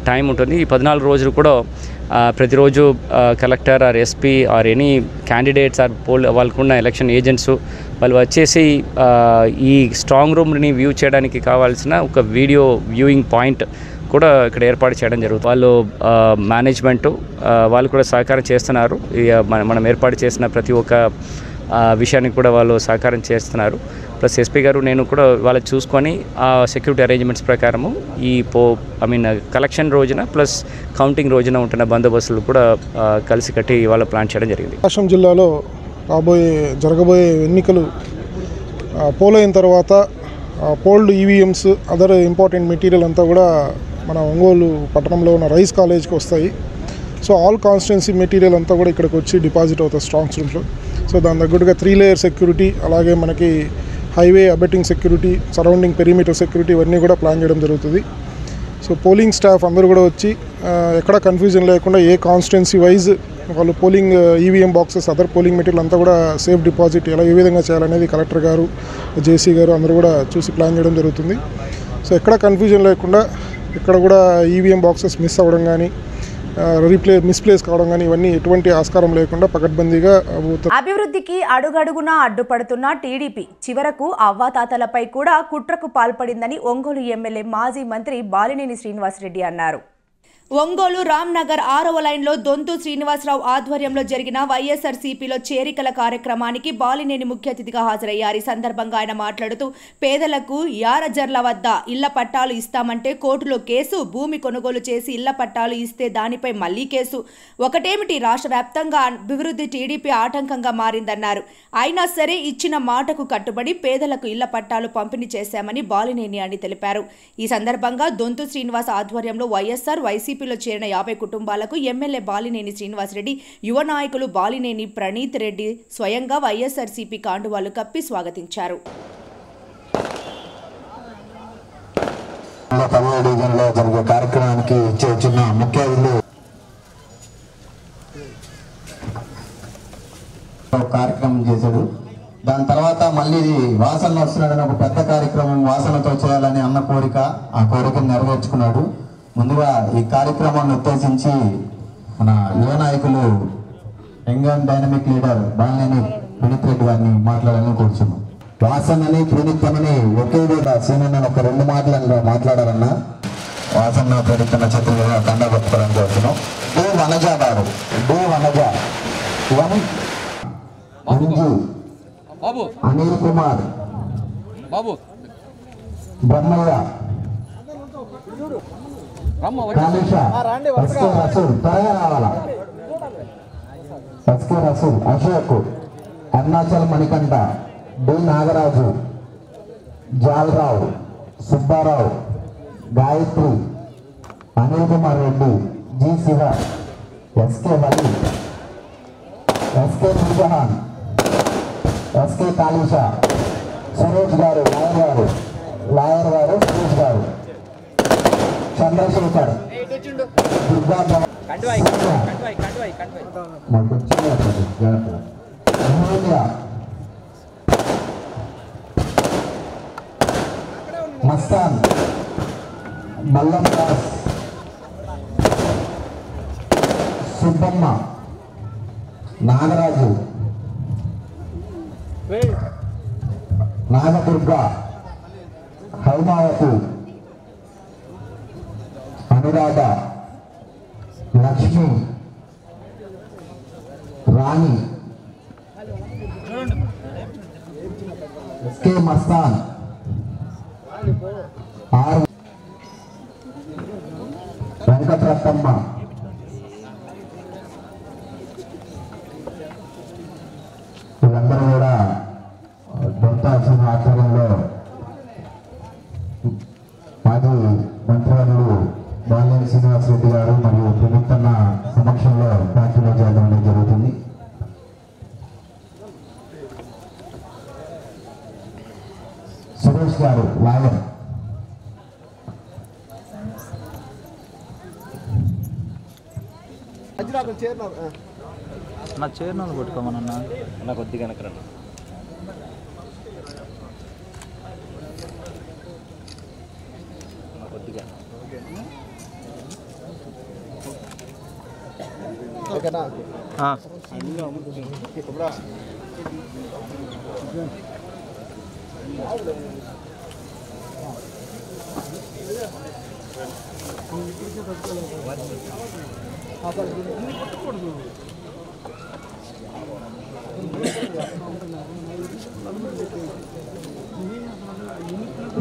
టైం ఉంటుంది. ఈ 14 రోజులు కూడా ప్రతిరోజు collector or SP or any candidates or వాళ్ళకున్న ఎలక్షన్ ఏజెంట్స్ వాళ్ళు వచ్చేసి ఈ స్ట్రాంగ్ రూమ్ని వ్యూ చేయడానికి కావాల్సిన ఒక వీడియో వ్యూయింగ్ పాయింట్ కూడా ఇక్కడ ఏర్పాటు చేయడం జరుగుతుంది. వాళ్ళు మేనేజ్మెంటు వాళ్ళు కూడా సహకారం చేస్తున్నారు. మనం ఏర్పాటు చేసిన ప్రతి ఒక్క విషయానికి కూడా వాళ్ళు సహకారం చేస్తున్నారు. ప్లస్ ఎస్పీ గారు నేను కూడా వాళ్ళు చూసుకొని ఆ సెక్యూరిటీ అరేంజ్మెంట్స్ ప్రకారము ఈ కలెక్షన్ రోజున ప్లస్ కౌంటింగ్ రోజున ఉంటున్న బందోబస్తులు కూడా కలిసి కట్టి వాళ్ళ ప్లాన్ చేయడం జరిగింది. ప్రకాశం జిల్లాలో జరగబోయే ఎన్నికలు పోల్ అయిన తర్వాత polled EVMs other important material అంతా కూడా మన ఒంగోలు పట్టణంలో ఉన్న రైస్ కాలేజ్కి వస్తాయి. సో ఆల్ కాన్స్టిట్యున్సీ మెటీరియల్ అంతా కూడా ఇక్కడికి వచ్చి డిపాజిట్ అవుతుంది స్ట్రాంగ్ రూమ్స్లో. సో దాని తగ్గట్టుగా 3 layer సెక్యూరిటీ, అలాగే మనకి highway abetting security, surrounding perimeter security ఇవన్నీ కూడా ప్లాన్ చేయడం జరుగుతుంది. సో పోలింగ్ స్టాఫ్ అందరూ కూడా వచ్చి ఎక్కడ కన్ఫ్యూజన్ లేకుండా ఏ కాన్స్టిట్యున్సీ వైజ్ వాళ్ళు polling EVM boxes other polling material అంతా కూడా సేఫ్ డిపాజిట్ ఎలా ఏ విధంగా చేయాలనేది కలెక్టర్ గారు, జేసీ గారు అందరూ కూడా చూసి ప్లాన్ చేయడం జరుగుతుంది. సో ఎక్కడ కన్ఫ్యూజన్ లేకుండా ఇక్కడ కూడా ఈవీఎం బాక్సెస్ మిస్ అవ్వడం కానీ మిస్ప్లేస్ కావడం కానీ ఇవన్నీ ఎటువంటి ఆస్కారం లేకుండా పకడ్బందీగా అభివృద్ధికి అడుగడుగునా అడ్డుపడుతున్న టీడీపీ చివరకు అవ్వాతాతలపై కూడా కుట్రకు పాల్పడిందని ఒంగోలు ఎమ్మెల్యే మాజీ మంత్రి బాలినేని శ్రీనివాసరెడ్డి అన్నారు. ఒంగోలు రామ్నగర్ 6వ లైన్లో దొంతు శ్రీనివాసరావు ఆధ్వర్యంలో జరిగిన వైఎస్ఆర్సీపీలో చేరికల కార్యక్రమానికి బాలినేని ముఖ్య అతిథిగా హాజరయ్యారు. ఈ సందర్భంగా ఆయన మాట్లాడుతూ పేదలకు యారజర్ల వద్ద ఇళ్ల పట్టాలు ఇస్తామంటే కోర్టులో కేసు, భూమి కొనుగోలు చేసి ఇళ్ల పట్టాలు ఇస్తే దానిపై మళ్లీ కేసు, ఒకటేమిటి రాష్ట్ర వ్యాప్తంగా అభివృద్ధి టీడీపీ ఆటంకంగా మారిందన్నారు. అయినా సరే ఇచ్చిన మాటకు కట్టుబడి పేదలకు ఇళ్ల పట్టాలు పంపిణీ చేశామని బాలినేని అని తెలిపారు. ఈ సందర్భంగా దొంతు శ్రీనివాస్ ఆధ్వర్యంలో వైఎస్ఆర్ వైసీపీ చేరిన 50 కుటుంబాలకు ఎమ్మెల్యే బాలినేని శ్రీనివాసరెడ్డి, యువ నాయకులు బాలినేని ప్రణీత్ రెడ్డి స్వయంగా వైఎస్ఆర్సీపీ కాండువాలు కప్పి స్వాగతించారు. జరిగే కార్యక్రమానికి చిన్న ముఖ్య కార్యక్రమం చేశాడు. దాని తర్వాత మళ్ళీ వాసన వస్తున్నాడని ఒక పెద్ద కార్యక్రమం వాసనతో చేయాలని అన్న కోరిక, ఆ కోరికను నెరవేర్చుకున్నాడు. ముందుగా ఈ కార్యక్రమాన్ని ఉద్దేశించి మన యువ నాయకులు young and dynamic leader Balineni Praneeth Reddy గారిని మాట్లాడాలని కూర్చున్నాం. వాసనని ప్రణీతమని ఒకే విధంగా సీనన్న ఒక 2 మాటలను మాట్లాడారన్న వాసన ప్రణీత్ నక్షత్రంగా కండ పెట్టుకోవడానికి వస్తున్నాం. డి వనజ గారు, D Vanaja, Anil Kumar, Brahmayya, Rasool, Ashok, Arunachal Manikanta, D Nagaraju, Jalarao, Subbarao, Gayatri, Anil Kumar Reddy, G Siva, SK Vali, SK Noorjahan, SK Kalisha, Suresh గారు, లాయర్ గారు సురేష్ గారు, చంద్రశేఖర్, దుర్గా మస్తాన్, మల్లం దాస్, సుబ్బమ్మ, నాగరాజు, నాగదుర్గ, హైమావతి, అనురాధ, లక్ష్మి, రాణి, కే మస్తాన్, ఆర్ వెంకటరత్నమ్మ, వీళ్ళందరూ కూడా దొంతాల్సిన ఆధ్వర్యంలో మాజీ మంత్రివర్యులు బాలినేని శ్రీనివాసరెడ్డి గారు మరియు ప్రభుత్వ సమక్షంలో ఫ్యాక్టరీలో చేయడం అనేది జరుగుతుంది. సురేష్ గారు, లాయర్, నా చైర్ను కొట్టుకోమన్నా నాకు కొద్దిగా వెనకరన్నా కొద్దిగా ఓకేనా?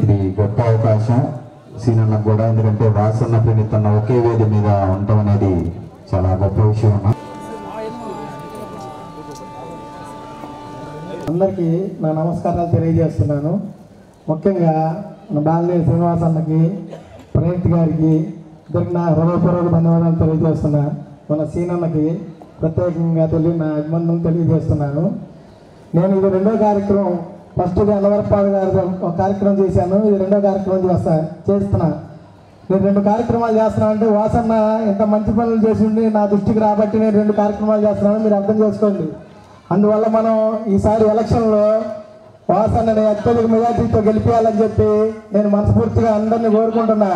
ఇది గొప్ప అవకాశం సీనన్నకు కూడా, ఎందుకంటే వాసన్న ప్రణీతన్న ఒకే వేది మీద ఉండటం అనేది చాలా గొప్ప విషయం అన్న. అందరికీ నా నమస్కారాలు తెలియజేస్తున్నాను. ముఖ్యంగా మన బాలినేని శ్రీనివాస్ అన్నకి, ప్రణీత్ గారికి ఇద్దరికి నా హృదయపూర్వక ధన్యవాదాలు తెలియజేస్తున్నా. మన సీనన్నకి ప్రత్యేకంగా నా అభినందనలు తెలియజేస్తున్నాను. నేను ఇది రెండో కార్యక్రమం, ఫస్ట్ అన్నవరపాడు గారి ఒక కార్యక్రమం చేశాను, ఇది రెండో కార్యక్రమం చేస్తున్నా. నేను 2 కార్యక్రమాలు చేస్తున్నాను అంటే వాసన్న ఎంత మంచి పనులు చేసి ఉండి నా దృష్టికి రాబట్టి నేను 2 కార్యక్రమాలు చేస్తున్నాను, మీరు అర్థం చేసుకోండి. అందువల్ల మనం ఈసారి ఎలక్షన్లో వాసన్నని అత్యధిక మెజార్టీతో గెలిపించాలని చెప్పి నేను మనస్ఫూర్తిగా అందరినీ కోరుకుంటున్నా.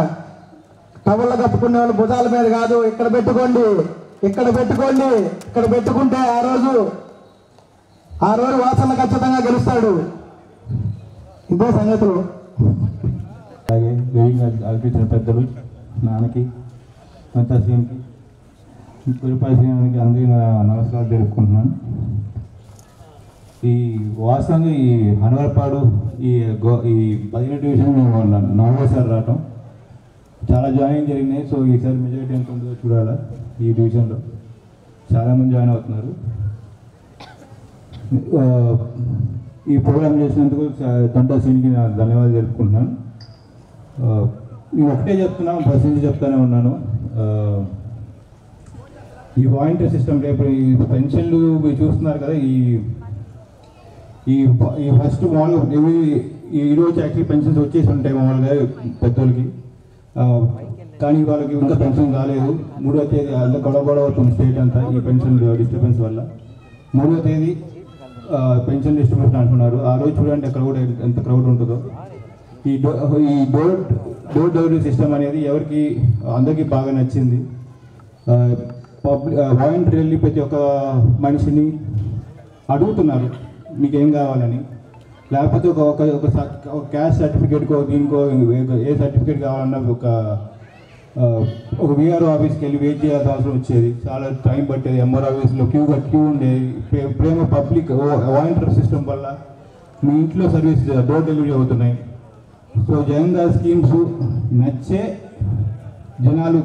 టవల్లో కప్పుకునే వాళ్ళు భుజాల మీద కాదు, ఇక్కడ పెట్టుకోండి, ఇక్కడ పెట్టుకోండి. ఇక్కడ పెట్టుకుంటే ఆ రోజు వాసన్న ఖచ్చితంగా గెలుస్తాడు. ఇదే సంగతులు. అలాగే వేదిక అల్పించిన పెద్దలు నాన్నకి, మంతా శ్రీనికి, పులిపాటి శ్రీనికి అందరికీ నమస్కారాలు తెలుపుకుంటున్నాను. ఈ వాస్తవంగా ఈ హనవరపాడు ఈ 17 డివిజన్ మేము 4వసారి రావటం చాలా జాయిన్ జరిగినాయి. సో ఈసారి మెజారిటీ ఎంత ఉందో చూడాలా. ఈ డివిజన్లో చాలామంది జాయిన్ అవుతున్నారు. ఈ ప్రోగ్రామ్ చేసినందుకు తొంటా శ్రీనికి ధన్యవాదాలు తెలుపుకుంటున్నాను. నేను ఒకటే చెప్తున్నాను, ఫస్ట్ నుంచి చెప్తానే ఉన్నాను. ఈ వాలంటీర్ సిస్టమ్ రేపు ఈ పెన్షన్లు మీరు చూస్తున్నారు కదా, ఈ ఫస్ట్ మామూలుగా ఈరోజు యాక్చువల్లీ పెన్షన్స్ వచ్చేసి ఉంటాయి మామూలుగా పెద్దోళ్ళకి, కానీ వాళ్ళకి ఇంకా పెన్షన్ రాలేదు. 3వ తేదీ అలా గొడవ అవుతుంది స్టేట్ అంతా ఈ పెన్షన్ డిస్టర్బెన్స్ వల్ల. 3వ తేదీ పెన్షన్ డిస్ట్రిబ్యూషన్ అంటున్నారు. ఆ రోజు చూడండి అక్కడ కూడా ఎంత క్రౌడ్ ఉంటుందో. ఈ డోర్ డెలివరీ సిస్టమ్ అనేది అందరికీ బాగా నచ్చింది. వాలంటీర్ వెళ్ళి ప్రతి ఒక్క మనిషిని అడుగుతున్నారు మీకేం కావాలని, లేకపోతే ఒక క్యాస్ట్ సర్టిఫికేట్కో దీనికో ఏ సర్టిఫికేట్ కావాలన్నా ఒక విఆర్ఓ ఆఫీస్కి వెళ్ళి వెయిట్ చేయాల్సిన అవసరం వచ్చేది. చాలా టైం పట్టేది. ఎంఆర్ ఆఫీస్లో క్యూ ఉండేది. ప్రేమ పబ్లిక్ వాలంటీర్ సిస్టమ్ వల్ల మీ ఇంట్లో సర్వీస్ డోర్ డెలివరీ అవుతున్నాయి. సో జగన్ గారి స్కీమ్స్ నచ్చే జనాలు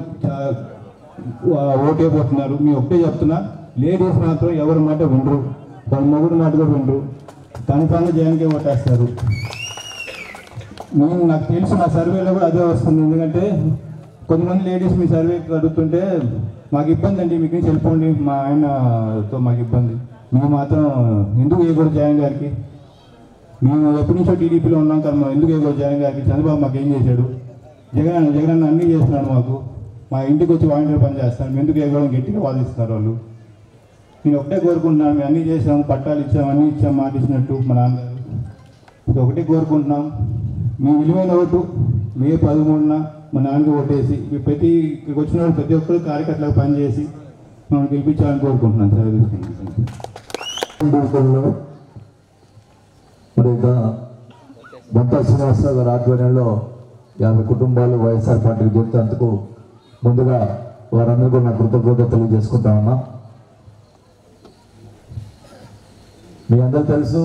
ఓటైపోతున్నారు. మీ ఒకటే చెప్తున్నా, లేడీస్ మాత్రం ఎవరి మాట వినరు, వాళ్ళ మొగుడు మాట కూడా వినరు, కన్ఫామ్గా జగన్కే ఓటేస్తారు. నాకు తెలుసు, నా సర్వేలో కూడా అదే వస్తుంది. ఎందుకంటే కొంతమంది లేడీస్ మీ సర్వే అడుగుతుంటే మాకు ఇబ్బంది అండి, మీకు నుంచి వెళ్ళిపోండి, మా ఆయనతో మాకు ఇబ్బంది, మేము మాత్రం ఎందుకు వేయకూడదు జగన్ గారికి. మేము ఎప్పటి నుంచో టీడీపీలో ఉన్నాం కదా, మనం ఎందుకు ఎగో జగన్ గారికి చంద్రబాబు మాకు ఏం చేశాడు, జగన్ అన్నీ చేస్తున్నాడు మాకు, మా ఇంటికి వచ్చి వాలంటీర్ పని చేస్తాను, ఎందుకు ఎగో గట్టిగా వాదిస్తున్నారు వాళ్ళు. నేను ఒకటే కోరుకుంటున్నాను, మేము అన్నీ చేసాము, పట్టాలు ఇచ్చాము, అన్నీ ఇచ్చాము, మాట ఇచ్చినట్టు మా నాన్నగారు. ఇది ఒకటే కోరుకుంటున్నాం, మీ విలువైన ఓటు మే 13న మా నాన్నకి ఓటేసి ఇక్కడికి వచ్చిన వాళ్ళు ప్రతి ఒక్కరు కార్యకర్తలకు పనిచేసి మమ్మల్ని గెలిపించాలని కోరుకుంటున్నాను సార్. మరి బొంతా శ్రీనివాసరావు గారి ఆధ్వర్యంలో 50 కుటుంబాలు వైఎస్ఆర్ పార్టీకి చేరుతున్నందుకు ముందుగా వారందరికీ నా కృతజ్ఞత తెలియజేసుకుంటా ఉన్నా. మీ అందరూ తెలుసు,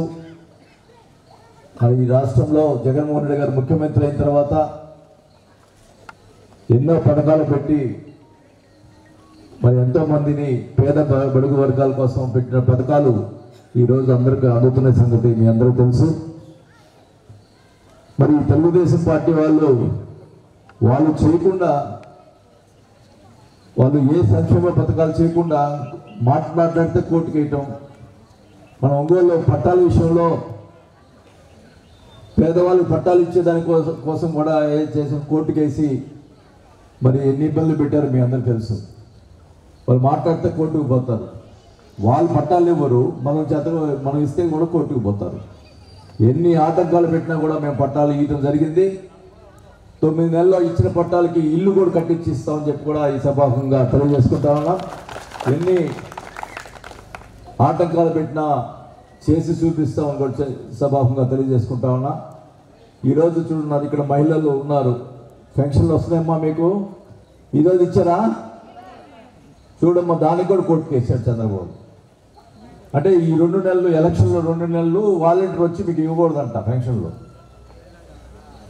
మరి ఈ రాష్ట్రంలో జగన్మోహన్ రెడ్డి గారు ముఖ్యమంత్రి అయిన తర్వాత ఎన్నో పథకాలు పెట్టి మరి ఎంతోమందిని పేద బడుగు వర్గాల కోసం పెట్టిన పథకాలు ఈరోజు అందరికీ అందుతున్న సంగతి మీ అందరూ తెలుసు. మరి తెలుగుదేశం పార్టీ వాళ్ళు చేయకుండా, వాళ్ళు ఏ సంక్షేమ పథకాలు చేయకుండా మాట్లాడితే కోర్టుకు వేయటం, మన ఒంగోలులో పట్టాల విషయంలో పేదవాళ్ళు పట్టాలు ఇచ్చేదాని కోసం కూడా చేసిన కోర్టుకేసి మరి ఎన్ని ఇబ్బందులు పెట్టారు మీ అందరికీ తెలుసు. వాళ్ళు మాట్లాడితే కోర్టుకు పోతారు, వాళ్ళు పట్టాలు ఇవ్వరు, మనం ఇస్తే కూడా కోర్టుకు పోతారు. ఎన్ని ఆటంకాలు పెట్టినా కూడా మేము పట్టాలు ఇవ్వడం జరిగింది. 9 నెలల్లో ఇచ్చిన పట్టాలకి ఇల్లు కూడా కట్టించి ఇస్తామని చెప్పి కూడా ఈ సభాముఖంగా తెలియజేసుకుంటా ఉన్నాం. ఎన్ని ఆటంకాలు పెట్టినా చేసి చూపిస్తామని కూడా సభాముఖంగా తెలియజేసుకుంటా ఉన్నా. ఈరోజు చూడున్నారు, ఇక్కడ మహిళలు ఉన్నారు, పెన్షన్లు వస్తున్నాయమ్మా మీకు, ఈరోజు ఇచ్చారా చూడమ్మా, దానికి కూడా కోర్టుకు వేసాడు చంద్రబాబు. అంటే ఈ 2 నెలలు ఎలక్షన్లో 2 నెలలు వాలంటీర్ వచ్చి మీకు ఇవ్వకూడదంట పెన్షన్లు.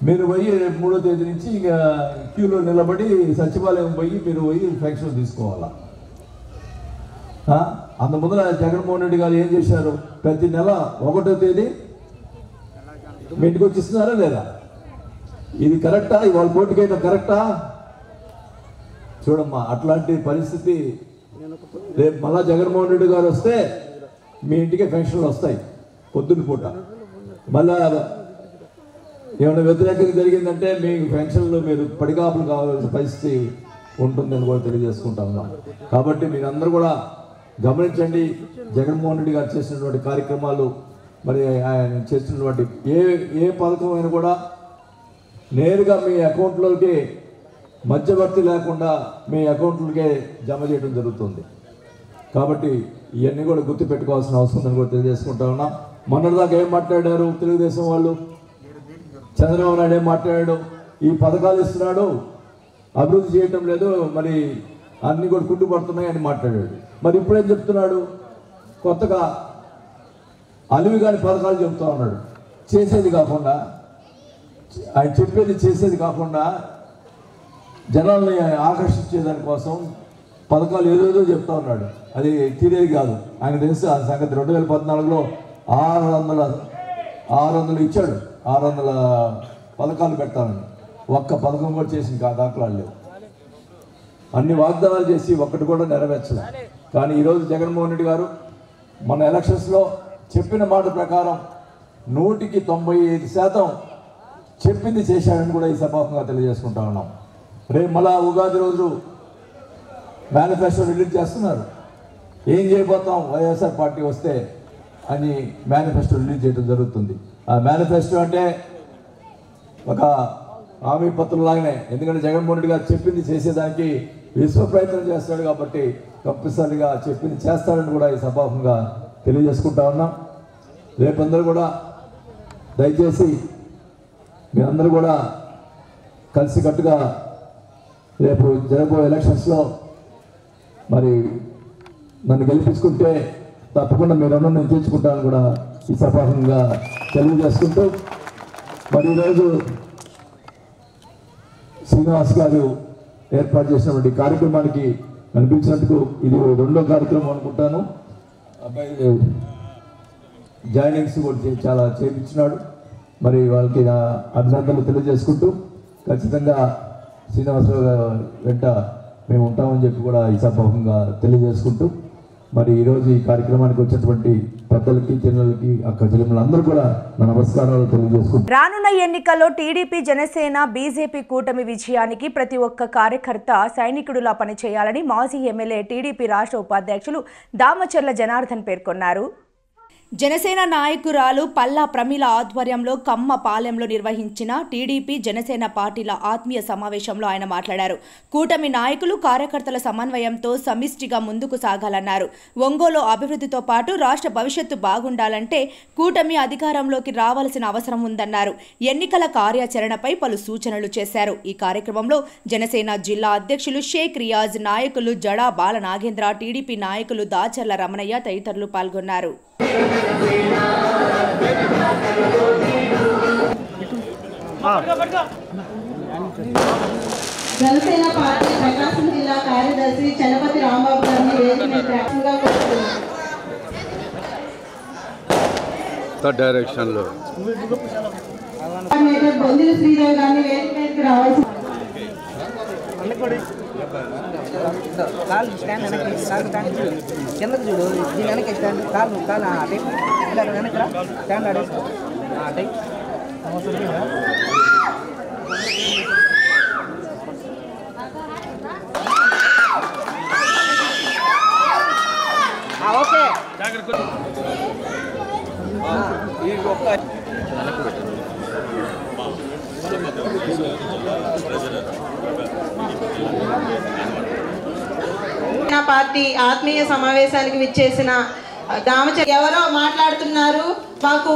మీరు పోయి 3వ తేదీ నుంచి ఇక క్యూలో నిలబడి సచివాలయం పోయి మీరు పోయి పెన్షన్ తీసుకోవాలా. అంత ముందర జగన్మోహన్ రెడ్డి గారు ఏం చేశారు, ప్రతి నెల 1వ తేదీ మీ ఇంటికి వచ్చి ఇస్తున్నారా లేదా? ఇది కరెక్టా? ఇవాళ కోర్టుకైనా కరెక్టా? చూడమ్మా, అట్లాంటి పరిస్థితి రేపు మళ్ళా జగన్మోహన్ రెడ్డి గారు వస్తే మీ ఇంటికే పెన్షన్లు వస్తాయి పొద్దున్న పూట. మళ్ళా ఏమైనా వ్యతిరేకంగా జరిగిందంటే మీ పెన్షన్లు మీరు పడిగాపులు కావాల్సిన పరిస్థితి ఉంటుందని కూడా తెలియజేసుకుంటా ఉన్నాం. కాబట్టి మీరందరూ కూడా గమనించండి, జగన్మోహన్ రెడ్డి గారు చేసినటువంటి కార్యక్రమాలు, మరి ఆయన చేసినటువంటి ఏ పథకం అయినా కూడా నేరుగా మీ అకౌంట్లోకి మధ్యవర్తి లేకుండా మీ అకౌంట్లకే జమ చేయడం జరుగుతుంది. కాబట్టి ఇవన్నీ కూడా గుర్తుపెట్టుకోవాల్సిన అవసరం ఉందని కూడా తెలియజేసుకుంటా ఉన్నాం. మొన్నటిదాకా ఏం మాట్లాడారు తెలుగుదేశం వాళ్ళు, చంద్రబాబు నాయుడు ఏం మాట్లాడాడు, ఈ పథకాలు ఇస్తున్నాడు, అభివృద్ధి చేయటం లేదు, మరి అన్నీ కూడా కుంటుపడుతున్నాయి అని మాట్లాడాడు. మరి ఇప్పుడేం చెప్తున్నాడు, కొత్తగా అలివి కాని పథకాలు చెప్తా ఉన్నాడు. చేసేది కాకుండా, ఆయన చెప్పేది చేసేది కాకుండా జనాల్ని ఆకర్షించేదానికోసం పథకాలు ఏదేదో చెప్తా ఉన్నాడు. అది తీరేది కాదు. ఆయన తెలుసు ఆ సంగతి. 2014లో 600 ఇచ్చాడు, 600 పథకాలు పెడతానని. ఒక్క పథకం కూడా చేసింది దాఖలాలు లేవు. అన్ని వాగ్దానాలు చేసి ఒక్కటి కూడా నెరవేర్చలేదు. కానీ ఈరోజు జగన్మోహన్ రెడ్డి గారు మన ఎలక్షన్స్లో చెప్పిన మాట ప్రకారం 100కి 95% చెప్పింది చేశాడని కూడా ఈ సభాముఖంగా తెలియజేసుకుంటా ఉన్నాం. రేపు మళ్ళా ఉగాది రోజు మేనిఫెస్టో రిలీజ్ చేస్తున్నారు. ఏం చేయబోతాం వైఎస్ఆర్ పార్టీ వస్తే అని మేనిఫెస్టో రిలీజ్ చేయడం జరుగుతుంది. ఆ మేనిఫెస్టో అంటే ఒక హామీ పత్రం లాగానే, ఎందుకంటే జగన్మోహన్ రెడ్డి గారు చెప్పింది చేసేదానికి విశ్వ ప్రయత్నం చేస్తాడు కాబట్టి తప్పనిసరిగా చెప్పింది చేస్తాడని కూడా ఈ సభాముఖంగా తెలియజేసుకుంటా ఉన్నాం. రేపందరూ కూడా దయచేసి మీరందరూ కూడా కలిసికట్టుగా రేపు జరగబోయే ఎలక్షన్స్లో మరి నన్ను గెలిపించుకుంటే తప్పకుండా మీరన్నా నేను తీర్చుకుంటాను కూడా ఈ సభాముఖంగా తెలియజేసుకుంటూ, మరి ఈరోజు శ్రీనివాస్ గారు ఏర్పాటు చేసినటువంటి కార్యక్రమానికి కనిపించినందుకు ఇది 2వ కార్యక్రమం అనుకుంటాను. అబ్బాయి జాయినింగ్స్ కూడా చాలా చేయించినాడు. మరి వాళ్ళకి నా అభినందనలు తెలియజేసుకుంటూ, ఖచ్చితంగా శ్రీనివాసరావు గారు వెంట మేము ఉంటామని చెప్పి కూడా ఈ సభాముఖంగా తెలియజేసుకుంటూ, మరి ఈరోజు ఈ కార్యక్రమానికి వచ్చినటువంటి పెద్దలకి చిన్నలకి అక్క చెల్లెమ్మలందరూ కూడా నా నమస్కారాలు తెలియజేసుకుంటున్నాను. రానున్న ఎన్నికల్లో టీడీపీ జనసేన బీజేపీ కూటమి విజయానికి ప్రతి ఒక్క కార్యకర్త సైనికుడిలా పనిచేయాలని మాజీ ఎమ్మెల్యే టీడీపీ రాష్ట్ర ఉపాధ్యక్షులు దామచర్ల జనార్దన్ పేర్కొన్నారు. జనసేన నాయకురాలు పల్లా ప్రమీల ఆధ్వర్యంలో కమ్మపాలెంలో నిర్వహించిన టీడీపీ జనసేన పార్టీల ఆత్మీయ సమావేశంలో ఆయన మాట్లాడారు. కూటమి నాయకులు కార్యకర్తల సమన్వయంతో సమిష్టిగా ముందుకు సాగాలన్నారు. ఒంగోలు అభివృద్ధితో పాటు రాష్ట్ర భవిష్యత్తు బాగుండాలంటే కూటమి అధికారంలోకి రావాల్సిన అవసరం ఉందన్నారు. ఎన్నికల కార్యాచరణపై పలు సూచనలు చేశారు. ఈ కార్యక్రమంలో జనసేన జిల్లా అధ్యక్షులు షేక్ రియాజ్, నాయకులు జడా బాల నాగేంద్ర, టీడీపీ నాయకులు దాచర్ల రమణయ్య తదితరులు పాల్గొన్నారు. జనసేన పార్టీ ప్రకాశం జిల్లా కార్యదర్శి చలపతి రాంబాబు గారిని వేదికగా కోరుతున్నాను. డైరెక్షన్లో బొందిల శ్రీదేవి గారిని వేదికకి రావాల్సి కిందకు చూడు, దీని వెనక స్టాండ్ కాలు కాలు అటే వెనక స్టాండ్ ఆడేసుకో అటే ఓకే పార్టీ ఆత్మీయ సమావేశానికి విచ్చేసిన దామచర్ల ఎవరో మాట్లాడుతున్నారు. మాకు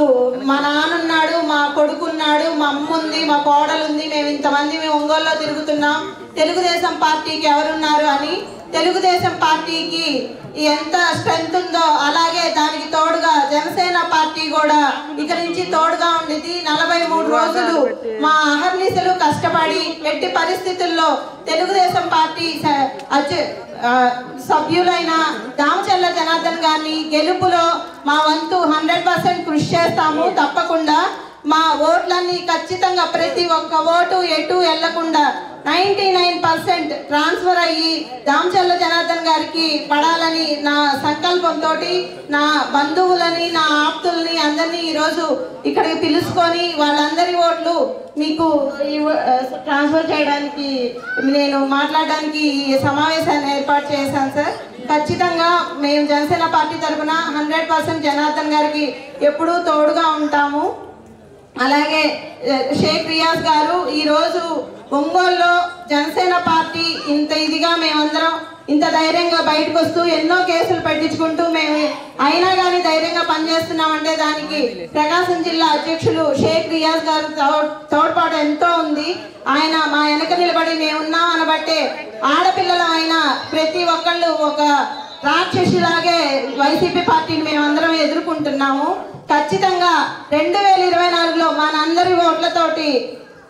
మా నాన్నున్నాడు, మా కొడుకున్నాడు, మా అమ్మ ఉంది, మా కోడలుంది, మేము ఇంతమంది మేము ఒంగోలులో తిరుగుతున్నాం, తెలుగుదేశం పార్టీకి ఎవరున్నారు అని. తెలుగుదేశం పార్టీకి ఎంత స్ట్రెంత్ ఉందో అలాగే దానికి తోడుగా జనసేన పార్టీ కూడా ఇక నుంచి తోడుగా ఉండేది. 43 రోజులు మా అహర్నిశలు కష్టపడి ఎట్టి పరిస్థితుల్లో తెలుగుదేశం పార్టీ సభ్యులైన దామచర్ల జనార్దన్ గారిని గెలుపులో మా వంతు 100% కృషి చేస్తాము. తప్పకుండా మా ఓట్లన్నీ ఖచ్చితంగా ప్రతి ఒక్క ఓటు ఎటు వెళ్లకుండా 99% ట్రాన్స్ఫర్ అయ్యి దామచర్ల జనార్దన్ గారికి పడాలని నా సంకల్పంతో నా బంధువులని నా ఆప్తుల్ని అందరినీ ఈరోజు ఇక్కడికి పిలుచుకొని వాళ్ళందరి ఓట్లు మీకు ట్రాన్స్ఫర్ చేయడానికి నేను మాట్లాడడానికి ఈ సమావేశాన్ని ఏర్పాటు చేశాను సార్. ఖచ్చితంగా మేము జనసేన పార్టీ తరఫున 100% జనార్దన్ గారికి ఎప్పుడూ తోడుగా ఉంటాము. అలాగే షేక్ రియాజ్ గారు ఈరోజు ఒంగోలులో జనసేన పార్టీ ఇంత ఇదిగా మేమందరం ఇంత ధైర్యంగా బయటకు వస్తూ ఎన్నో కేసులు పెట్టించుకుంటూ మేము అయినా కానీ ధైర్యంగా పనిచేస్తున్నామంటే దానికి ప్రకాశం జిల్లా అధ్యక్షులు షేక్ రియాజ్ గారు తోడ్పాటు ఎంతో ఉంది. ఆయన మా వెనక నిలబడి మేమున్నాం అనబట్టే ఆడపిల్లలమైన ప్రతి ఒక్కళ్ళు ఒక రాక్షసులాగే వైసీపీ పార్టీని మేమందరం ఎదుర్కొంటున్నాము. ఖచ్చితంగా 2024లో మనందరి ఓట్లతోటి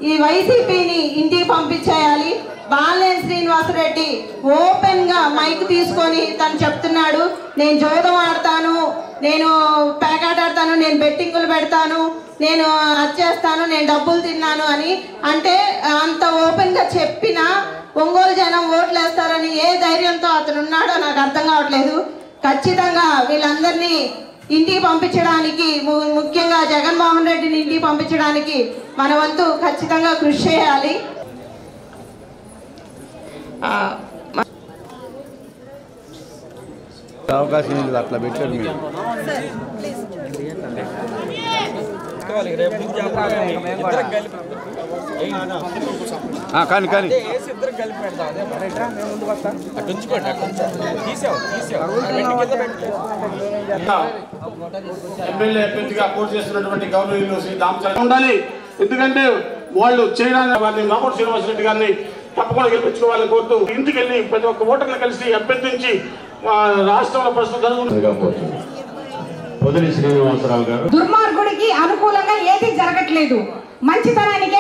ఈ వైసీపీని ఇంటికి పంపించేయాలి. బాలినేని శ్రీనివాసరెడ్డి ఓపెన్ గా మైక్ తీసుకొని తను చెప్తున్నాడు, నేను జోదం ఆడతాను, నేను ప్యాకాట ఆడతాను, నేను బెట్టింగులు పెడతాను, నేను వచ్చేస్తాను, నేను డబ్బులు తిన్నాను అని. అంటే అంత ఓపెన్ గా చెప్పినా ఒంగోలు జనం ఓట్లు వేస్తారని ఏ ధైర్యంతో అతను ఉన్నాడో నాకు అర్థం కావట్లేదు. ఖచ్చితంగా వీళ్ళందరినీ ఇంటికి పంపించడానికి, ముఖ్యంగా జగన్మోహన్ రెడ్డిని ఇంటికి పంపించడానికి మన వంతు ఖచ్చితంగా కృషి చేయాలి. అవకాశం లేదు, అట్లా పెట్టారు మీరు. కానీ కానీ ఎమ్మెల్యే అభ్యర్థిగా పోటీ చేస్తున్నటువంటి గౌరవనీయులు శ్రీ దామచర్ల ఉండాలి. ఎందుకంటే వాళ్ళు చేయడానికి వారిని మామూలు శ్రీనివాసరెడ్డి గారిని తప్పకుండా గెలిపించుకోవాలని కోరుతూ ఇంటికి వెళ్ళి ప్రతి ఒక్క ఓటర్ని కలిసి అభ్యర్థించి రాష్ట్రంలో ప్రస్తుతం పొదిలి శ్రీనివాసరావు గారు. దుర్మార్గుడికి అనుకూలంగా ఏది జరగట్లేదు, మంచితనానికే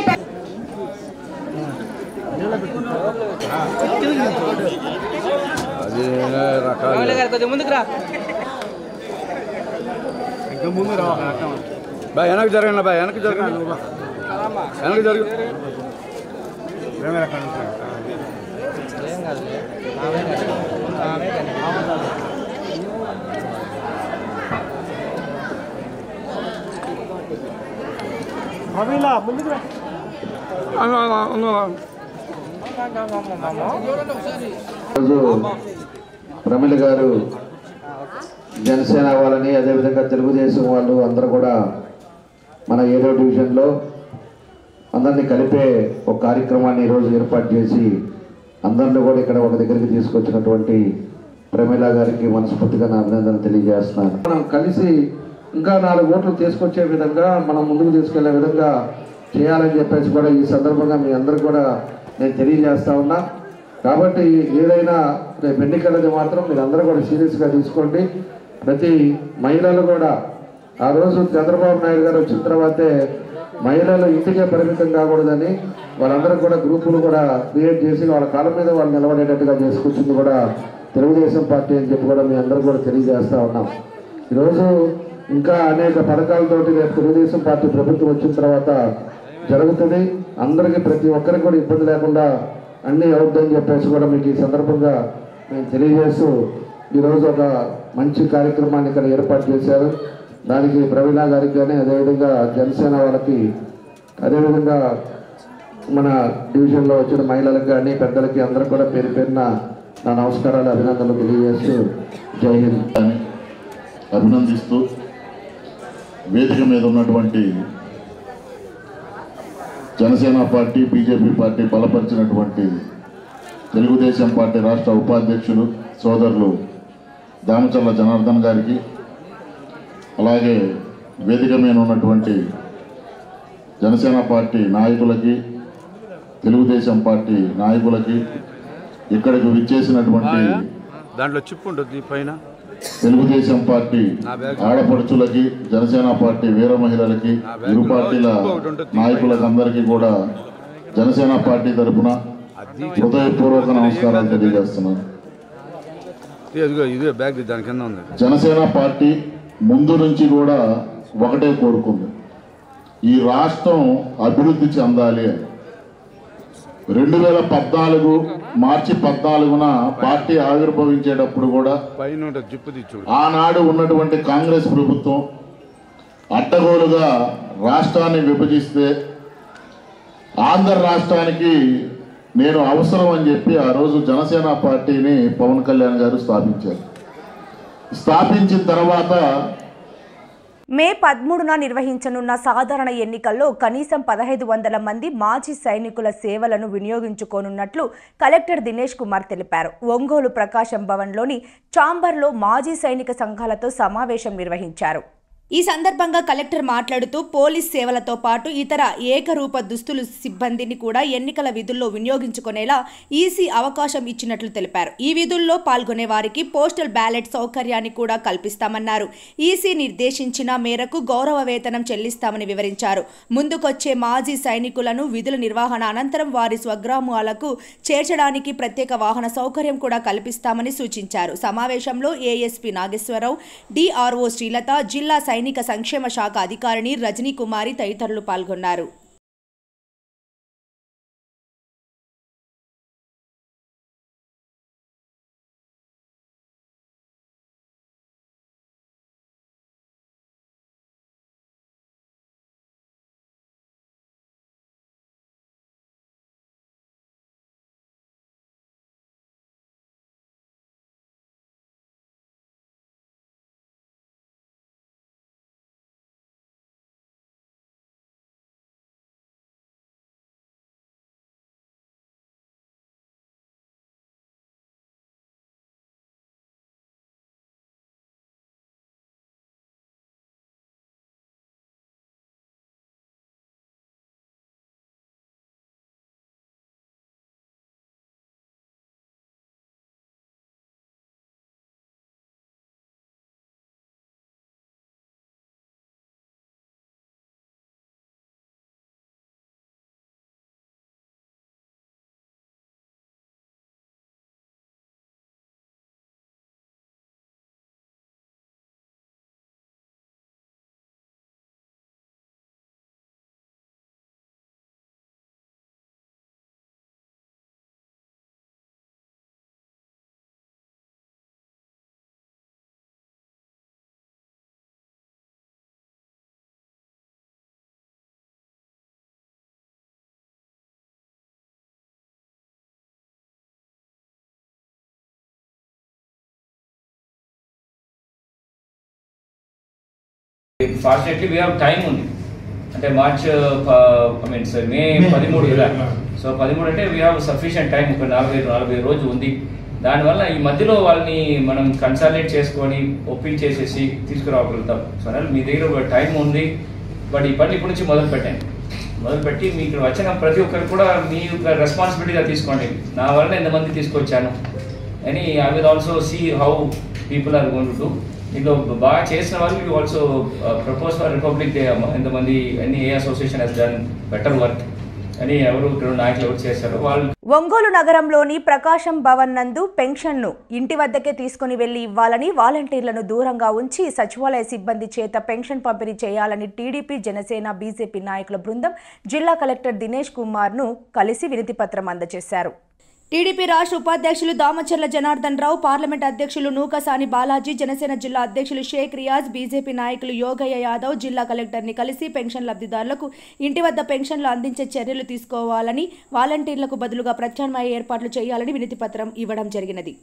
అది రకాలు ముందుకు రా, ఇంకా ముందు రా బాయ్, వెనక్కి జరగండి బాయ్, వెనక్కి జరగండి, వెనక్కి జరగ ప్రమిళ గారు జనసేన వాళ్ళని అదేవిధంగా తెలుగుదేశం వాళ్ళు అందరూ కూడా మన 7వ డివిజన్లో అందరినీ కలిపే ఒక కార్యక్రమాన్ని ఈరోజు ఏర్పాటు చేసి అందరినీ కూడా ఇక్కడ ఒక దగ్గరికి తీసుకొచ్చినటువంటి ప్రమిళ గారికి మనస్ఫూర్తిగా నా అభినందనలు తెలియజేస్తున్నాను. మనం కలిసి ఇంకా 4 ఓట్లు తీసుకొచ్చే విధంగా మనం ముందుకు తీసుకెళ్లే విధంగా చేయాలని చెప్పేసి కూడా ఈ సందర్భంగా మీ అందరూ కూడా నేను తెలియజేస్తా ఉన్నా. కాబట్టి ఏదైనా రేపు ఎన్నికలది మాత్రం మీరు అందరూ కూడా సీరియస్గా తీసుకోండి. ప్రతి మహిళలు కూడా ఆ రోజు చంద్రబాబు నాయుడు గారు వచ్చిన తర్వాతే మహిళలు ఇంటికే పరిమితం కాకూడదని వాళ్ళందరూ కూడా గ్రూపులు కూడా క్రియేట్ చేసి వాళ్ళ కాళ్ళ మీద వాళ్ళు నిలబడేటట్టుగా చేసుకొచ్చింది కూడా తెలుగుదేశం పార్టీ అని చెప్పి కూడా మీ అందరూ కూడా తెలియజేస్తూ ఉన్నాం. ఈరోజు ఇంకా అనేక పథకాలతోటి రేపు తెలుగుదేశం పార్టీ ప్రభుత్వం వచ్చిన తర్వాత జరుగుతుంది. అందరికీ ప్రతి ఒక్కరికి కూడా ఇబ్బంది లేకుండా అన్నీ అవుతుందని చెప్పేసి కూడా మీకు ఈ సందర్భంగా నేను తెలియజేస్తూ ఈరోజు ఒక మంచి కార్యక్రమాన్ని ఇక్కడ ఏర్పాటు చేశారు. దానికి ప్రవీణ గారికి కానీ అదేవిధంగా జనసేన వాళ్ళకి అదేవిధంగా మన డివిజన్లో వచ్చిన మహిళలకు కానీ పెద్దలకి అందరూ కూడా పేరు పేరున నా నమస్కారాలు అభినందనలు తెలియజేస్తూ జై హింద్ అని అభినందిస్తూ వేదిక మీద ఉన్నటువంటి జనసేన పార్టీ బీజేపీ పార్టీ బలపరిచినటువంటి తెలుగుదేశం పార్టీ రాష్ట్ర ఉపాధ్యక్షులు సోదరులు దామచర్ల జనార్దన్ గారికి అలాగే వేదిక మీద ఉన్నటువంటి జనసేన పార్టీ నాయకులకి తెలుగుదేశం పార్టీ నాయకులకి ఇక్కడికి విచ్చేసినటువంటి దాంట్లో చిప్ ఉంటుంది పైన తెలుగుదేశం పార్టీ ఆడపడుచులకి జనసేన పార్టీ వీర మహిళలకి ఇరు పార్టీల నాయకులకు అందరికీ కూడా జనసేన పార్టీ తరఫున హృదయపూర్వక నమస్కారాలు తెలియజేస్తున్నాను. ఇదే బ్యాగ్ దాని కింద ఉంది. జనసేన పార్టీ ముందు నుంచి కూడా ఒకటే కోరుకుంది, ఈ రాష్ట్రం అభివృద్ధి చెందాలి అని. 2014 మార్చి 14న పార్టీ ఆవిర్భవించేటప్పుడు కూడా ఆనాడు ఉన్నటువంటి కాంగ్రెస్ ప్రభుత్వం అడ్డగోలుగా రాష్ట్రాన్ని విభజిస్తే ఆంధ్ర రాష్ట్రానికి నేను అవసరం అని చెప్పి ఆ రోజు జనసేన పార్టీని పవన్ కళ్యాణ్ గారు స్థాపించారు. స్థాపించిన తర్వాత మే 13న నిర్వహించనున్న సాధారణ ఎన్నికల్లో కనీసం 1500 మంది మాజీ సైనికుల సేవలను వినియోగించుకోనున్నట్లు కలెక్టర్ దినేష్ కుమార్ తెలిపారు. ఒంగోలు ప్రకాశం భవన్లోని ఛాంబర్లో మాజీ సైనిక సంఘాలతో సమావేశం నిర్వహించారు. ఈ సందర్భంగా కలెక్టర్ మాట్లాడుతూ పోలీస్ సేవలతో పాటు ఇతర ఏకరూప దుస్తులు సిబ్బందిని కూడా ఎన్నికల విధుల్లో వినియోగించుకునేలా ఈసీ అవకాశం ఇచ్చినట్లు తెలిపారు. ఈ విధుల్లో పాల్గొనే వారికి పోస్టల్ బ్యాలెట్ సౌకర్యాన్ని కూడా కల్పిస్తామన్నారు. ఈసీ నిర్దేశించిన మేరకు గౌరవ వేతనం చెల్లిస్తామని వివరించారు. ముందుకొచ్చే మాజీ సైనికులను విధుల నిర్వహణ అనంతరం వారి స్వగ్రామాలకు చేర్చడానికి ప్రత్యేక వాహన సౌకర్యం కూడా కల్పిస్తామని సూచించారు. సమావేశంలో ఏఎస్పీ నాగేశ్వరరావు, డిఆర్ఓ శ్రీలత, జిల్లా సైనిక సంక్షేమ శాఖ అధికారిణి రజనీ కుమారి తదితరులు పాల్గొన్నారు. ఫార్చునేట్లీ వీ హ్యావ్ టైం ఉంది. అంటే మార్చ్ మే 13 కదా. సో 13 అంటే వీ హ్యావ్ సఫిషియంట్ టైం. ఒక 40 రోజు ఉంది. దానివల్ల ఈ మధ్యలో వాళ్ళని మనం కన్సల్టేట్ చేసుకొని ఒప్పించేసేసి తీసుకురాగలుగుతాం. సో అలా మీ దగ్గర టైం ఉంది. బట్ ఈ పని ఇప్పటి నుంచి మొదలుపెట్టి మీకు వచ్చిన ప్రతి ఒక్కరు కూడా మీ యొక్క రెస్పాన్సిబిలిటీగా తీసుకోండి. నా వల్ల ఎంతమంది తీసుకొచ్చాను అని I will also see how people are going to do. దీంట్లో బాగా చేసిన వాళ్ళు you also propose for republic day. ఎంతమంది a association has done better work అని ఎవరు నాయకులు ఎవరు చేశారో వాళ్ళు. ఒంగోలు నగరంలోని ప్రకాశం భవన్ నందు పెన్షన్ను ఇంటి వద్దకే తీసుకుని వెళ్లి ఇవ్వాలని, వాలంటీర్లను దూరంగా ఉంచి సచివాలయ సిబ్బంది చేత పెన్షన్ పంపిణీ చేయాలని టీడీపీ, జనసేన, బీజేపీ నాయకుల బృందం జిల్లా కలెక్టర్ దినేష్ కుమార్ను కలిసి వినతిపత్రం అందజేశారు. టీడీపీ రాష్ట్ర ఉపాధ్యక్షులు దామచర్ల జనార్దన్ రావు, పార్లమెంట్ అధ్యక్షులు నూకసాని బాలాజీ, జనసేన జిల్లా అధ్యక్షులు షేక్ రియాజ్, బీజేపీ నాయకులు యోగయ్య యాదవ్ జిల్లా కలెక్టర్ని కలిసి పెన్షన్ లబ్ధిదారులకు ఇంటి వద్ద పెన్షన్లు అందించే చర్యలు తీసుకోవాలని, వాలంటీర్లకు బదులుగా ప్రత్యామ్నాయ ఏర్పాట్లు చేయాలని వినతిపత్రం ఇవ్వడం జరిగినది.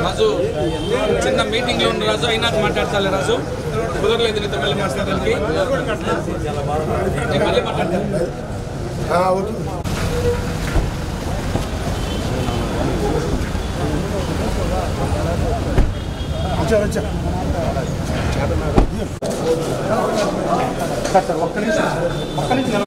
రాజు చిన్న మీటింగ్లో ఉన్న రాజు అయినాక మాట్లాడతాను. రాజు కుదరలేదు నీతో మళ్ళీ మాట్లాడడానికి. మళ్ళీ మాట్లాడతాను. ఒక్క నిమిషం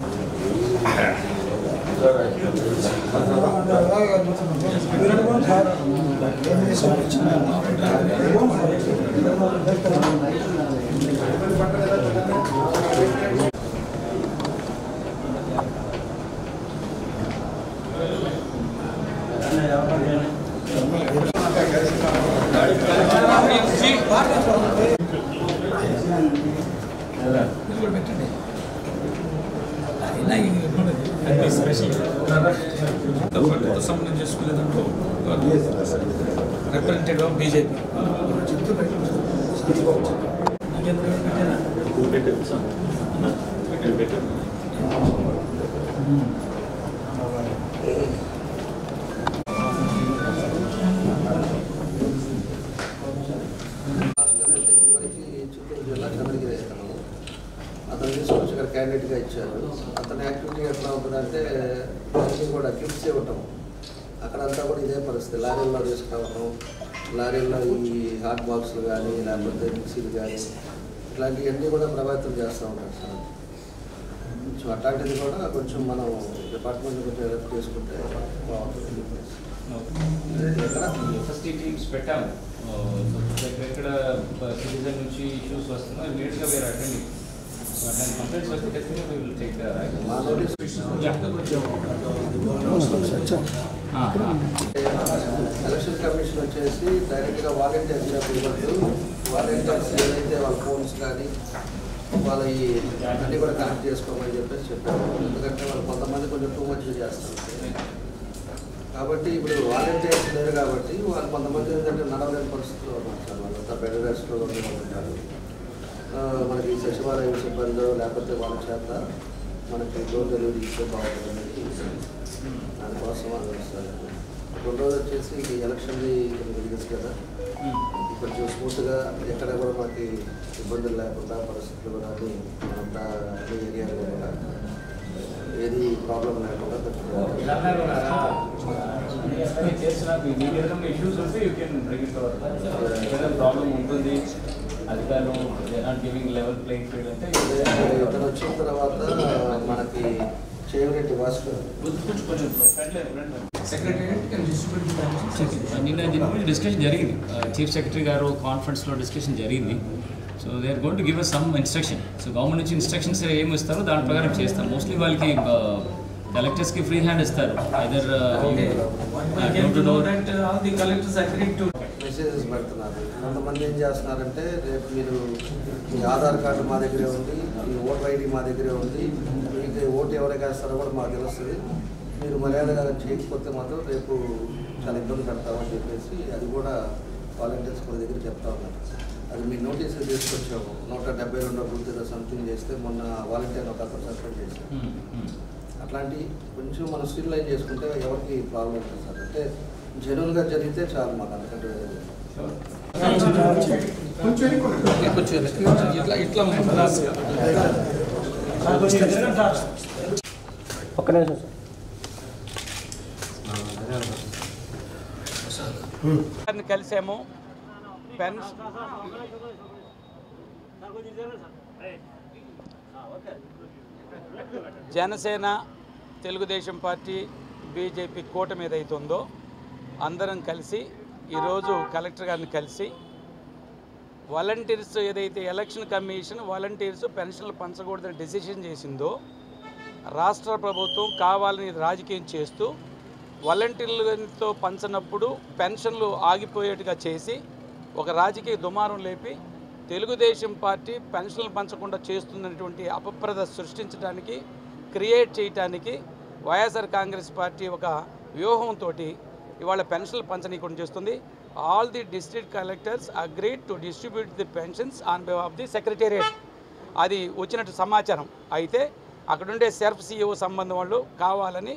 సంబంధం చేసుకోలేదంటూ రిప్రజెంటేటివ్ ఆఫ్ బీజేపీ అతను తీసుకొచ్చి ఇక్కడ క్యాండిడేట్గా ఇచ్చారు. అతని యాక్టివిటీ ఎట్లా ఉంటుందంటే అన్నీ కూడా గిఫ్ట్స్ ఇవ్వటం, అక్కడంతా కూడా ఇదే పరిస్థితి. లారీల్లో తీసుకురావటం, లారీల్లో ఈ హాట్ బాక్సులు కానీ లేకపోతే మిక్సీలు కానీ ఇట్లాంటివన్నీ కూడా ప్రభావితం చేస్తూ ఉంటారు సార్. కొంచెం అట్లాంటిది కూడా కొంచెం మనం డిపార్ట్మెంట్ కొంచెం హెల్ప్ చేసుకుంటే బాగుంటుంది. ఫస్ట్ ఈ టీమ్స్ పెట్టాము. ఎక్కడ సిటిజన్ నుంచి ఇష్యూస్ వస్తున్నా ఇమీడియట్గా వేరే attending. So and complaints were definitely we will take the election commission వచ్చేసి డైరెక్ట్గా వాలంటీర్స్ ఇవ్వద్దు. వాలంటీర్స్ ఏదైతే వాళ్ళ ఫోన్స్ కానీ వాళ్ళ ఈ అన్నీ కూడా కనెక్ట్ చేసుకోమని చెప్పేసి చెప్పారు. ఎందుకంటే వాళ్ళు కొంతమంది కొంచెం టూ మచ్గా చేస్తారు. కాబట్టి ఇప్పుడు వాలంటీర్స్ లేరు కాబట్టి వాళ్ళు కొంతమంది ఏంటంటే నడవలేని పరిస్థితుల్లో ఉన్నారు సార్. వాళ్ళంతా బెడ్ రెస్ట్లో ఉంటారు. మనకి సచివాలయ సిబ్బంది లేకపోతే వాళ్ళ చేత మనకి డోర్ డెలివరీ ఇస్తే బాగుంటుంది. దానికోసం ఆలోచిస్తారు. రెండు రోజులు వచ్చేసి ఇది ఎలక్షన్ది తెలుసు కదా, కొంచెం స్మూత్గా ఎక్కడ కూడా మనకి ఇబ్బందులు లేకుండా పరిస్థితులు కూడా అన్ని ఏరియాలో కూడా ఏది ప్రాబ్లం లేకుండా ప్రాబ్లం ఉంటుంది. అధికారులు ఇతను వచ్చిన తర్వాత మనకి చేయవరెడ్డి భాస్కర్ నిన్న దీని గురించి డిస్కషన్ జరిగింది. చీఫ్ సెక్రటరీ గారు కాన్ఫరెన్స్లో డిస్కషన్ జరిగింది. So they are going to give us some instruction. So government నుంచి ఇన్స్ట్రక్షన్స్ ఏమి ఇస్తారో దాని ప్రకారం చేస్తాం. మోస్ట్లీ వాళ్ళకి కలెక్టర్స్కి ఫ్రీ హ్యాండ్ ఇస్తారు. ఐదర్ మెసేజెస్ పెడుతున్నారు. కొంతమంది ఏం చేస్తున్నారంటే రేపు మీరు మీ ఆధార్ కార్డు మా దగ్గరే ఉంది, మీ ఓటర్ ఐడి మా దగ్గరే ఉంది, మీకు ఓటు ఎవరికి వేస్తారో కూడా మాకు తెలుస్తుంది, మీరు మర్యాదగా చేయకపోతే మాత్రం రేపు చాలా ఇబ్బంది పెడతామని చెప్పేసి అది కూడా వాలంటీర్స్ మన దగ్గర చెప్తా ఉన్నారు. అది మీ నోటీసులు తీసుకొచ్చాము. 172 బూత్ ఏదో సంథింగ్ చేస్తే మొన్న వాలంటీర్ ఒక అతను సస్పెండ్ చేశారు. అట్లాంటి కొంచెం మనం స్ట్రీమ్లైన్ చేసుకుంటే ఎవరికి ప్రాబ్లం ఉంటుంది సార్. అంటే జెన్యున్గా జరిగితే చాలు మాకు, అందుకంటే ఒక్క నిమిషం సార్ కలిసాము. జనసేన, తెలుగుదేశం పార్టీ, బీజేపీ కూటమి ఏదైతే ఉందో అందరం కలిసి ఈరోజు కలెక్టర్ గారిని కలిసి వాలంటీర్స్ ఏదైతే ఎలక్షన్ కమిషన్ వాలంటీర్స్ పెన్షన్లు పంచకూడదని డెసిషన్ చేసిందో రాష్ట్ర ప్రభుత్వం కావాలని రాజకీయం చేస్తూ వాలంటీర్లతో పంచనప్పుడు పెన్షన్లు ఆగిపోయేట్టుగా చేసి ఒక రాజకీయ దుమారం లేపి తెలుగుదేశం పార్టీ పెన్షన్లు పంచకుండా చేస్తున్నటువంటి అపప్రద సృష్టించడానికి, క్రియేట్ చేయడానికి వైఎస్ఆర్ కాంగ్రెస్ పార్టీ ఒక వ్యూహంతో ఇవాళ పెన్షన్లు పంచనీయకుండా చేస్తుంది. All the district collectors agreed to distribute the pensions on behalf of the secretariat. అది వచ్చినట్టు సమాచారం. అయితే అక్కడుండే సెర్ఫ్ సిఇఓ సంబంధం వాళ్ళు కావాలని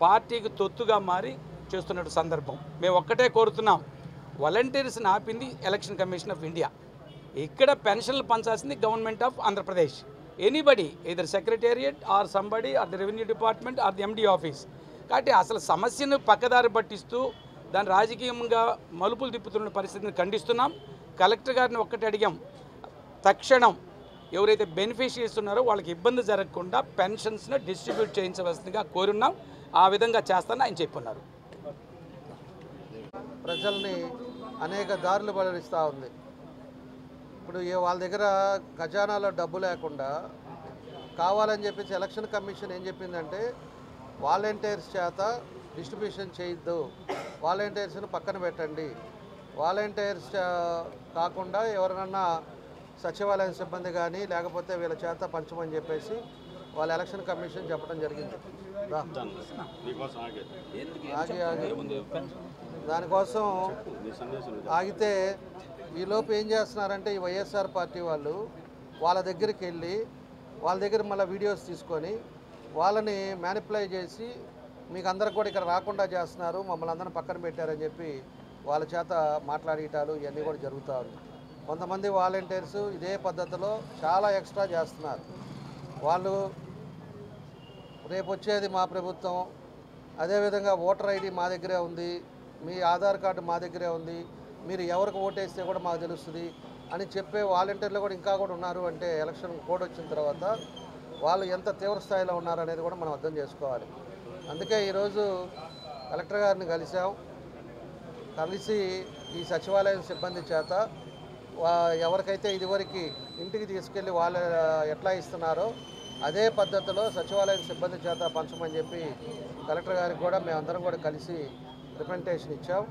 పార్టీకి తొత్తుగా మారి చేస్తున్నట్టు సందర్భం. మేము ఒక్కటే కోరుతున్నాం, వాలంటీర్స్ని ఆపింది ఎలక్షన్ కమిషన్ ఆఫ్ ఇండియా. ఇక్కడ పెన్షన్లు పంచాల్సింది government of Andhra Pradesh. Anybody either secretariat or somebody or the revenue department or the MD office. కాబట్టి అసలు సమస్యను పక్కదారి పట్టిస్తూ దాని రాజకీయంగా మలుపులు తిప్పుతున్న పరిస్థితిని ఖండిస్తున్నాం. కలెక్టర్ గారిని ఒక్కటి అడిగాం, తక్షణం ఎవరైతే బెనిఫిషియరీస్ ఉన్నారో వాళ్ళకి ఇబ్బంది జరగకుండా పెన్షన్స్ను డిస్ట్రిబ్యూట్ చేయించవలసిందిగా కోరున్నాం. ఆ విధంగా చేస్తానని ఆయన చెప్పున్నారు. ప్రజల్ని అనేక దారులు బలిస్తూ ఉంది. ఇప్పుడు వాళ్ళ దగ్గర ఖజానాలో డబ్బు లేకుండా కావాలని చెప్పేసి ఎలక్షన్ కమిషన్ ఏం చెప్పిందంటే వాలంటీర్స్ చేత డిస్ట్రిబ్యూషన్ చేయొద్దు, వాలంటీర్స్ని పక్కన పెట్టండి, వాలంటీర్స్ కాకుండా ఎవరినన్నా సచివాలయం సిబ్బంది కానీ లేకపోతే వీళ్ళ చేత పంచమని చెప్పేసి వాళ్ళ ఎలక్షన్ కమిషన్ చెప్పడం జరిగింది. దానికోసం ఆగితే ఈలోపు ఏం చేస్తున్నారంటే ఈ వైఎస్ఆర్ పార్టీ వాళ్ళు వాళ్ళ దగ్గరికి వెళ్ళి వాళ్ళ దగ్గర మళ్ళీ వీడియోస్ తీసుకొని వాళ్ళని మ్యానిపులై చేసి మీకు అందరికి కూడా ఇక్కడ రాకుండా చేస్తున్నారు, మమ్మల్ని అందరిని పక్కన పెట్టారని చెప్పి వాళ్ళ చేత మాట్లాడేటాలు ఇవన్నీ కూడా జరుగుతూ ఉంది. కొంతమంది వాలంటీర్స్ ఇదే పద్ధతిలో చాలా ఎక్స్ట్రా చేస్తున్నారు. వాళ్ళు రేపు వచ్చేది మా ప్రభుత్వం, అదేవిధంగా ఓటర్ ఐడి మా దగ్గరే ఉంది, మీ ఆధార్ కార్డు మా దగ్గరే ఉంది, మీరు ఎవరికి ఓటేస్తే కూడా మాకు తెలుస్తుంది అని చెప్పే వాలంటీర్లు కూడా ఇంకా కూడా ఉన్నారు. అంటే ఎలక్షన్ కోడ్ వచ్చిన తర్వాత వాళ్ళు ఎంత తీవ్ర స్థాయిలో ఉన్నారనేది కూడా మనం అర్థం చేసుకోవాలి. అందుకే ఈరోజు కలెక్టర్ గారిని కలిసి ఈ సచివాలయం సిబ్బంది చేత ఎవరికైతే ఇదివరకు ఇంటికి తీసుకెళ్ళి వాళ్ళు ఎట్లా ఇస్తున్నారో అదే పద్ధతిలో సచివాలయం సిబ్బంది చేత పంచమని చెప్పి కలెక్టర్ గారికి కూడా మేమందరం కూడా కలిసి రిప్రజెంటేషన్ ఇచ్చాం.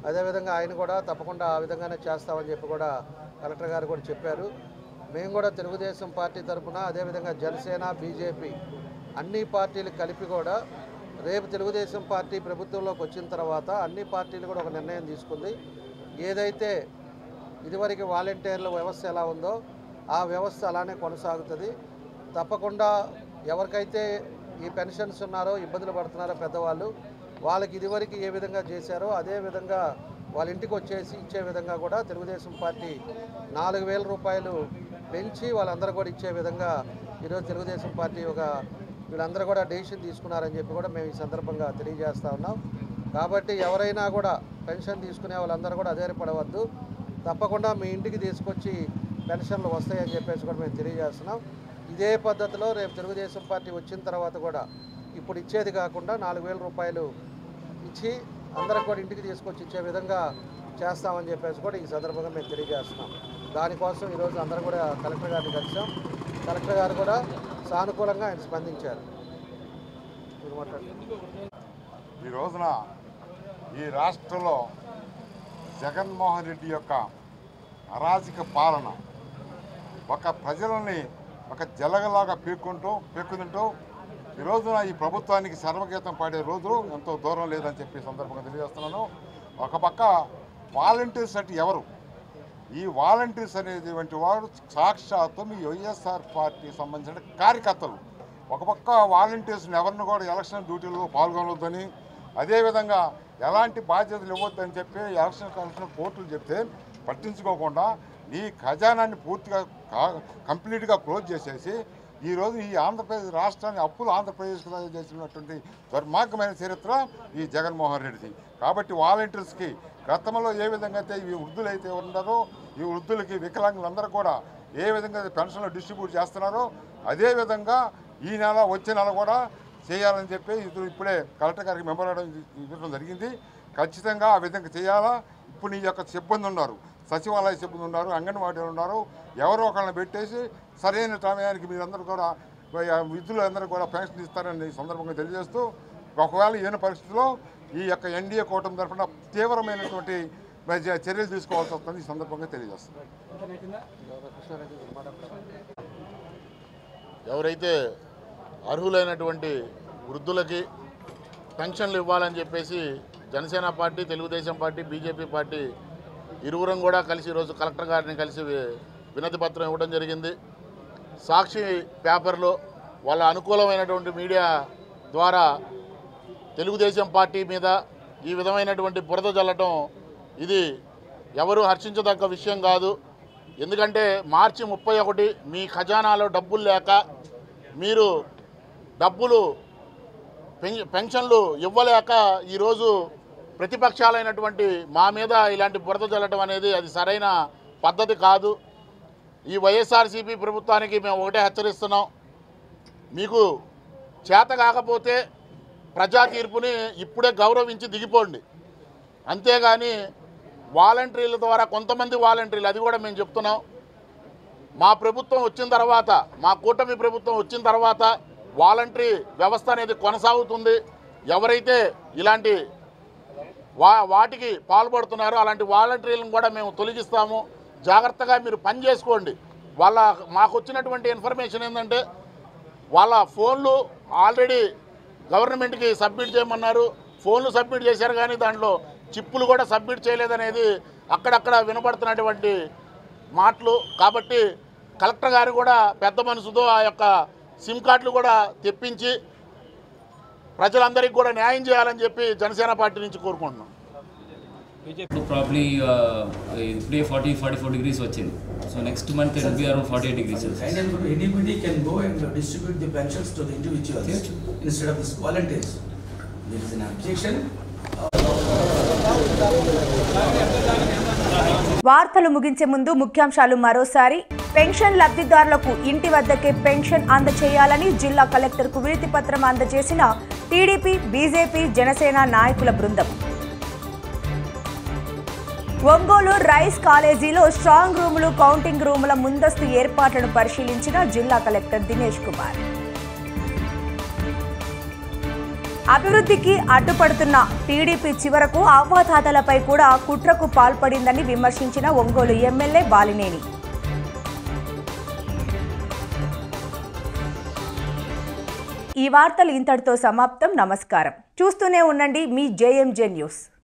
అదేవిధంగా ఆయన కూడా తప్పకుండా ఆ విధంగానే చేస్తామని చెప్పి కూడా కలెక్టర్ గారు కూడా చెప్పారు. మేము కూడా తెలుగుదేశం పార్టీ తరఫున అదేవిధంగా జనసేన, బీజేపీ అన్ని పార్టీలు కలిపి కూడా రేపు తెలుగుదేశం పార్టీ ప్రభుత్వంలోకి వచ్చిన తర్వాత అన్ని పార్టీలు కూడా ఒక నిర్ణయం తీసుకుంది. ఏదైతే ఇదివరకు వాలంటీర్ల వ్యవస్థ ఎలా ఉందో ఆ వ్యవస్థ అలానే కొనసాగుతుంది. తప్పకుండా ఎవరికైతే ఈ పెన్షన్స్ ఉన్నారో ఇబ్బందులు పడుతున్నారో పెద్దవాళ్ళు వాళ్ళకి ఇదివరకు ఏ విధంగా చేశారో అదే విధంగా వాళ్ళ ఇంటికి వచ్చేసి ఇచ్చే విధంగా కూడా తెలుగుదేశం పార్టీ 4,000 రూపాయలు పెంచి వాళ్ళందరూ కూడా ఇచ్చే విధంగా ఈరోజు తెలుగుదేశం పార్టీ వీళ్ళందరూ కూడా డెసిషన్ తీసుకున్నారని చెప్పి కూడా మేము ఈ సందర్భంగా తెలియజేస్తూ ఉన్నాం. కాబట్టి ఎవరైనా కూడా పెన్షన్ తీసుకునే వాళ్ళందరూ కూడా అధైర్యపడవద్దు, తప్పకుండా మీ ఇంటికి తీసుకొచ్చి పెన్షన్లు వస్తాయని చెప్పేసి కూడా మేము తెలియజేస్తున్నాం. ఇదే పద్ధతిలో రేపు తెలుగుదేశం పార్టీ వచ్చిన తర్వాత కూడా ఇప్పుడు ఇచ్చేది కాకుండా 4,000 రూపాయలు ఇచ్చి అందరికి కూడా ఇంటికి తీసుకొచ్చి ఇచ్చే విధంగా చేస్తామని చెప్పేసి కూడా ఈ సందర్భంగా మేము తెలియజేస్తున్నాం. దానికోసం ఈరోజు అందరూ కూడా కలెక్టర్ గారిని కలిసాం. కలెక్టర్ గారు కూడా సానుకూలంగా ఆయన స్పందించారు. ఈ రోజున ఈ రాష్ట్రంలో జగన్మోహన్ రెడ్డి యొక్క అరాజక పాలన ఒక ప్రజలని ఒక జలగలాగా పేర్కొంటూ ఈ రోజున ఈ ప్రభుత్వానికి సర్వగీతం పాడే రోజులు ఎంతో దూరం లేదని చెప్పి సందర్భంగా తెలియజేస్తున్నాను. ఒక పక్క వాలంటీర్స్ అంటే ఎవరు, ఈ వాలంటీర్స్ అనేటువంటి వారు సాక్షాత్తు మీ వైఎస్ఆర్ పార్టీకి సంబంధించిన కార్యకర్తలు. ఒక పక్క వాలంటీర్స్ని ఎవరిని కూడా ఎలక్షన్ డ్యూటీలో పాల్గొనవద్దని, అదేవిధంగా ఎలాంటి బాధ్యతలు ఇవ్వద్దని చెప్పి ఎలక్షన్ కమిషన్ కోర్టులు చెప్తే పట్టించుకోకుండా నీ ఖజానాన్ని పూర్తిగా కంప్లీట్గా క్లోజ్ చేసేసి ఈరోజు ఈ ఆంధ్రప్రదేశ్ రాష్ట్రాన్ని అప్పులు ఆంధ్రప్రదేశ్కి చేసినటువంటి దుర్మార్గమైన చరిత్ర ఈ జగన్మోహన్ రెడ్డిది. కాబట్టి వాలంటీర్స్కి గతంలో ఏ విధంగా అయితే ఈ వృద్ధులైతే ఉన్నారో ఈ వృద్ధులకి వికలాంగులందరూ కూడా ఏ విధంగా పెన్షన్లు డిస్ట్రిబ్యూట్ చేస్తున్నారో అదేవిధంగా ఈ నెల వచ్చే నెల కూడా చేయాలని చెప్పి ఇప్పుడే కలెక్టర్ గారికి మెమోరాండం ఇవ్వడం జరిగింది. ఖచ్చితంగా ఆ విధంగా చేయాలా. ఇప్పుడు నీ యొక్క సిబ్బంది ఉన్నారు, సచివాలయ సిబ్బంది ఉన్నారు, అంగన్వాడీలు ఉన్నారు, ఎవరో ఒకళ్ళని పెట్టేసి సరైన సమయానికి మీరందరూ కూడా విధులందరూ కూడా పెన్షన్ ఇస్తారని సందర్భంగా తెలియజేస్తూ, ఒకవేళ ఏన పరిస్థితుల్లో ఈ యొక్క ఎన్డీఏ కూటమి తరఫున తీవ్రమైనటువంటి చర్యలు తీసుకోవాల్సి వస్తుంది ఈ సందర్భంగా తెలియజేస్తుంది. ఎవరైతే అర్హులైనటువంటి వృద్ధులకి పెన్షన్లు ఇవ్వాలని చెప్పేసి Janasena party, Telugu Desam party, BJP party ఇరువురం కూడా కలిసి ఈరోజు కలెక్టర్ గారిని కలిసి వినతి పత్రం ఇవ్వడం జరిగింది. సాక్షి పేపర్లో వాళ్ళ అనుకూలమైనటువంటి మీడియా ద్వారా తెలుగుదేశం పార్టీ మీద ఈ విధమైనటువంటి బురద జల్లటం ఇది ఎవరు హర్షించదగ్గ విషయం కాదు. ఎందుకంటే మార్చి 31 మీ ఖజానాలో డబ్బులు లేక మీరు డబ్బులు పెన్షన్లు ఇవ్వలేక ఈరోజు ప్రతిపక్షాలైనటువంటి మా మీద ఇలాంటి బురద జల్లటం అనేది అది సరైన పద్ధతి కాదు. ఈ వైఎస్ఆర్సీపీ ప్రభుత్వానికి మేము ఒకటే హెచ్చరిస్తున్నాం, మీకు చేత కాకపోతే ప్రజా తీర్పుని ఇప్పుడే గౌరవించి దిగిపోండి. అంతేగాని వాలంటీర్ల ద్వారా కొంతమంది వాలంటీర్లు, అది కూడా మేము చెప్తున్నాం, మా ప్రభుత్వం వచ్చిన తర్వాత, మా కూటమి ప్రభుత్వం వచ్చిన తర్వాత వాలంటరీ వ్యవస్థ అనేది కొనసాగుతుంది. ఎవరైతే ఇలాంటి వాటికి పాల్పడుతున్నారో అలాంటి వాలంటీర్లను కూడా మేము తొలగిస్తాము. జాగ్రత్తగా మీరు పని చేసుకోండి. మాకు వచ్చినటువంటి ఇన్ఫర్మేషన్ ఏంటంటే వాళ్ళ ఫోన్లు ఆల్రెడీ గవర్నమెంట్కి సబ్మిట్ చేయమన్నారు, ఫోన్లు సబ్మిట్ చేశారు కానీ దాంట్లో చిప్పులు కూడా సబ్మిట్ చేయలేదనేది అక్కడక్కడ వినపడుతున్నటువంటి మాటలు. కాబట్టి కలెక్టర్ గారు కూడా పెద్ద మనసుతో ఆ యొక్క సిమ్ కార్డులు కూడా తెప్పించి ప్రజలందరికీ కూడా న్యాయం చేయాలని చెప్పి జనసేన పార్టీ నుంచి కోరుకుంటున్నాం. ప్రాబ్లీ ఇప్పుడే 40-44 degrees వచ్చింది. So next month it will be around 48 degrees Celsius. And anybody can go and distribute the pensions to the individuals instead of this volunteers. There is an objection. వార్తలు ముగించే ముందు ముఖ్యాంశాలు మరోసారి. Pension లబ్ధిదారులకు ఇంటి వద్దకే పెన్షన్ అందజేయాలని జిల్లా కలెక్టర్కు వినతి పత్రం అందజేసిన టీడీపీ, బీజేపీ, జనసేన నాయకుల బృందం. ఒంగోలు రైస్ కాలేజీలో స్ట్రాంగ్ రూములు, కౌంటింగ్ రూముల ముందస్తు ఏర్పాట్లను పరిశీలించిన జిల్లా కలెక్టర్ దినేష్ కుమార్. అభివృద్ధికి అడ్డుపడుతున్న టీడీపీ చివరకు అవ్వాతాతలపై కూడా కుట్రకు పాల్పడిందని విమర్శించిన ఒంగోలు ఎమ్మెల్యే బాలినేని. ఈ వార్తలు ఇంతటితో సమాప్తం. నమస్కారం. చూస్తూనే ఉండండి మీ JMJ న్యూస్.